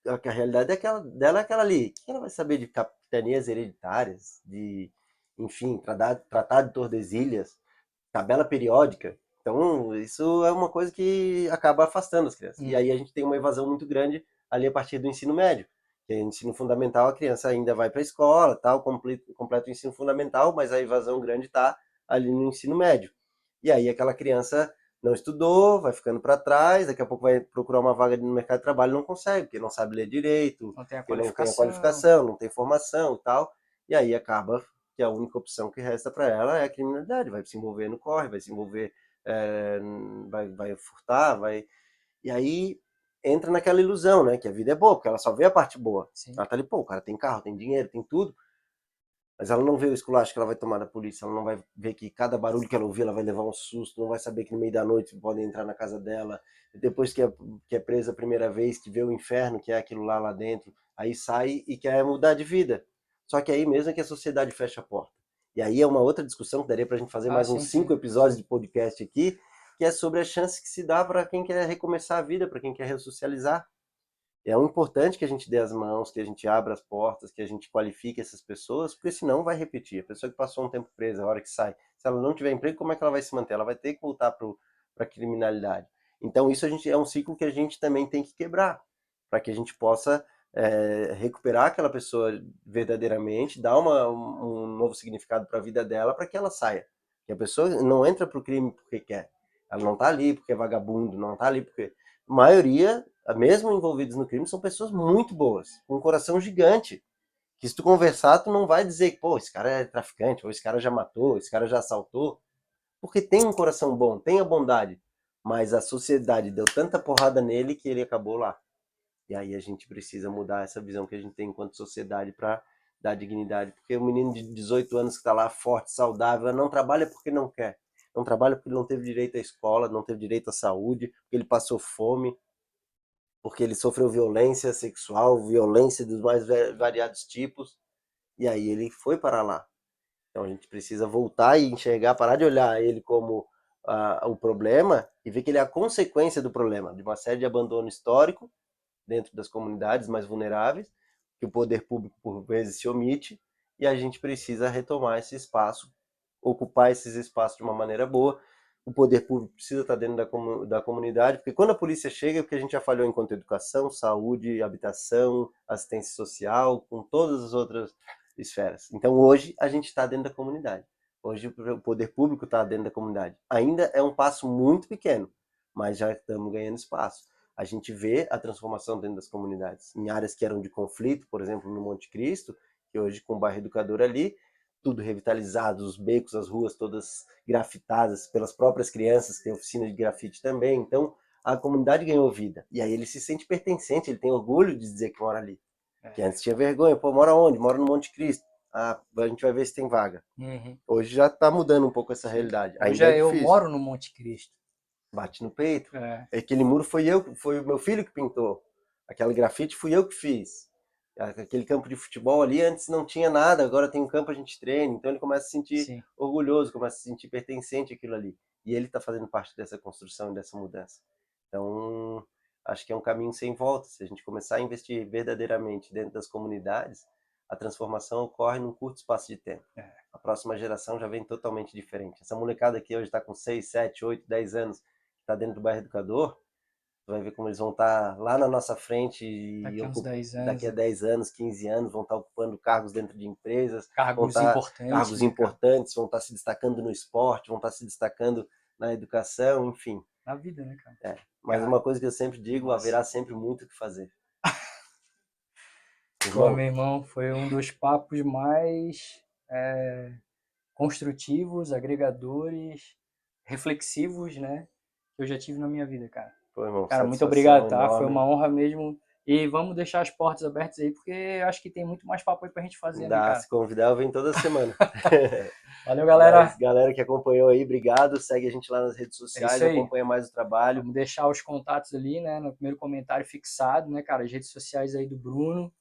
a realidade é dela é aquela ali. O que ela vai saber de capitanias hereditárias, de, enfim, tratado de Tordesilhas, tabela periódica? Então, isso é uma coisa que acaba afastando as crianças. E aí Uhum. a gente tem uma evasão muito grande ali a partir do ensino médio. Que é ensino fundamental, a criança ainda vai para a escola, tal, completa o ensino fundamental, mas a evasão grande está ali no ensino médio. E aí aquela criança não estudou, vai ficando para trás, daqui a pouco vai procurar uma vaga no mercado de trabalho e não consegue, porque não sabe ler direito, Não tem a porque não tem a qualificação. qualificação, não tem formação e tal, e aí acaba que a única opção que resta para ela é a criminalidade, vai se envolver no corre, vai se envolver, é, vai furtar, vai... E aí entra naquela ilusão, né, que a vida é boa, porque ela só vê a parte boa. Sim. Ela tá ali, pô, o cara tem carro, tem dinheiro, tem tudo, mas ela não vê o esculacho que ela vai tomar da polícia, ela não vai ver que cada barulho que ela ouvir, ela vai levar um susto, não vai saber que no meio da noite podem entrar na casa dela, depois que é presa a primeira vez, que vê o inferno, que é aquilo lá dentro, aí sai e quer mudar de vida. Só que aí mesmo é que a sociedade fecha a porta. E aí é uma outra discussão que daria pra gente fazer Ah, mais sim, uns 5 sim. episódios de podcast aqui, que é sobre a chance que se dá para quem quer recomeçar a vida, para quem quer ressocializar. É importante que a gente dê as mãos, que a gente abra as portas, que a gente qualifique essas pessoas, porque senão vai repetir. A pessoa que passou um tempo presa, a hora que sai, se ela não tiver emprego, como é que ela vai se manter? Ela vai ter que voltar para a criminalidade. Então isso a gente é um ciclo que a gente também tem que quebrar, para que a gente possa recuperar aquela pessoa verdadeiramente, dar um novo significado para a vida dela, para que ela saia. Que a pessoa não entra para o crime porque quer. Ela não está ali porque é vagabundo, não está ali porque a maioria, mesmo envolvidos no crime, são pessoas muito boas, com um coração gigante. Que se tu conversar, tu não vai dizer que, pô, esse cara é traficante, ou esse cara já matou, esse cara já assaltou. Porque tem um coração bom, tem a bondade. Mas a sociedade deu tanta porrada nele que ele acabou lá. E aí a gente precisa mudar essa visão que a gente tem enquanto sociedade para dar dignidade. Porque o menino de 18 anos que está lá forte, saudável, não trabalha porque não quer. Não trabalha porque ele não teve direito à escola, não teve direito à saúde, porque ele passou fome, porque ele sofreu violência sexual, violência dos mais variados tipos, e aí ele foi para lá. Então a gente precisa voltar e enxergar, parar de olhar ele como o problema e ver que ele é a consequência do problema, de uma série de abandono histórico dentro das comunidades mais vulneráveis, que o poder público por vezes se omite, e a gente precisa retomar esse espaço, ocupar esses espaços de uma maneira boa. O poder público precisa estar dentro da comunidade, porque quando a polícia chega, é porque a gente já falhou enquanto educação, saúde, habitação, assistência social, com todas as outras esferas. Então hoje a gente está dentro da comunidade. Hoje o poder público está dentro da comunidade. Ainda é um passo muito pequeno, mas já estamos ganhando espaço. A gente vê a transformação dentro das comunidades. Em áreas que eram de conflito, por exemplo, no Monte Cristo, que hoje com o bairro Educador ali, tudo revitalizado, os becos, as ruas todas grafitadas pelas próprias crianças, tem oficina de grafite também. Então, a comunidade ganhou vida. E aí ele se sente pertencente, ele tem orgulho de dizer que mora ali. Que É. antes tinha vergonha, pô, mora onde? Mora no Monte Cristo. Ah, a gente vai ver se tem vaga. Uhum. Hoje já está mudando um pouco essa Sim. realidade. Hoje Ainda é eu difícil. moro no Monte Cristo. bate no peito. É, Aquele muro foi o meu filho que pintou. Aquele grafite fui eu que fiz. Aquele campo de futebol ali antes não tinha nada, agora tem um campo, a gente treina. Então ele começa a se sentir sim. orgulhoso, começa a se sentir pertencente àquilo ali. E ele está fazendo parte dessa construção, dessa mudança. Então, acho que é um caminho sem volta. Se a gente começar a investir verdadeiramente dentro das comunidades, a transformação ocorre num curto espaço de tempo. É. A próxima geração já vem totalmente diferente. Essa molecada aqui hoje está com 6, 7, 8, 10 anos, que está dentro do bairro Educador, tu vai ver como eles vão estar lá na nossa frente e Daqui a uns 10 anos, daqui a 10 anos, 15 anos, vão estar ocupando cargos dentro de empresas, vão cargos estar importantes, cargos né, cara? importantes, vão estar se destacando no esporte, vão estar se destacando na educação, enfim. Na vida, né, cara? É. Mas Cara, uma coisa que eu sempre digo, massa. haverá sempre muito o que fazer. Pô, Irmão, meu irmão, foi um dos papos mais construtivos, agregadores, reflexivos, né, que eu já tive na minha vida, cara. pô, irmão, Cara, muito obrigado, satisfação tá? Foi enorme. uma honra mesmo. E vamos deixar as portas abertas aí, porque eu acho que tem muito mais papo aí pra gente fazer, né, Dá, cara? se convidar, eu venho toda semana. Valeu, Mas galera. galera que acompanhou aí, obrigado. Segue a gente lá nas redes É isso sociais, aí. acompanha mais o trabalho. Vamos deixar os contatos ali, né, no primeiro comentário fixado, né, cara, as redes sociais aí do Bruno,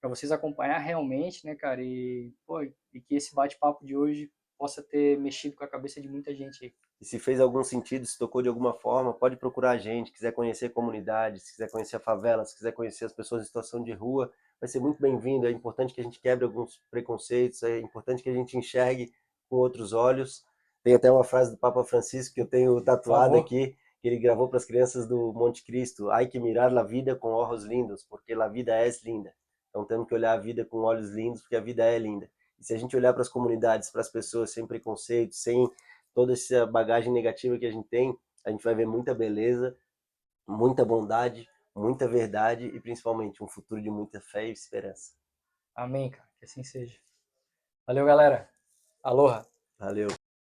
para vocês acompanhar realmente, né, cara, e, pô, e que esse bate-papo de hoje possa ter mexido com a cabeça de muita gente aí. E se fez algum sentido, se tocou de alguma forma, pode procurar a gente. Quiser conhecer comunidades, se quiser conhecer a favela, se quiser conhecer as pessoas em situação de rua, vai ser muito bem-vindo. É importante que a gente quebre alguns preconceitos, é importante que a gente enxergue com outros olhos. Tem até uma frase do Papa Francisco que eu tenho Por tatuada favor. aqui, que ele gravou para as crianças do Monte Cristo. Hay que mirar la vida com olhos lindos, porque la vida es linda. Então temos que olhar a vida com olhos lindos, porque a vida é linda. E se a gente olhar para as comunidades, para as pessoas sem preconceito, sem toda essa bagagem negativa que a gente tem, a gente vai ver muita beleza, muita bondade, muita verdade e principalmente um futuro de muita fé e esperança. Amém, cara, que assim seja. Valeu, galera. Aloha. Valeu!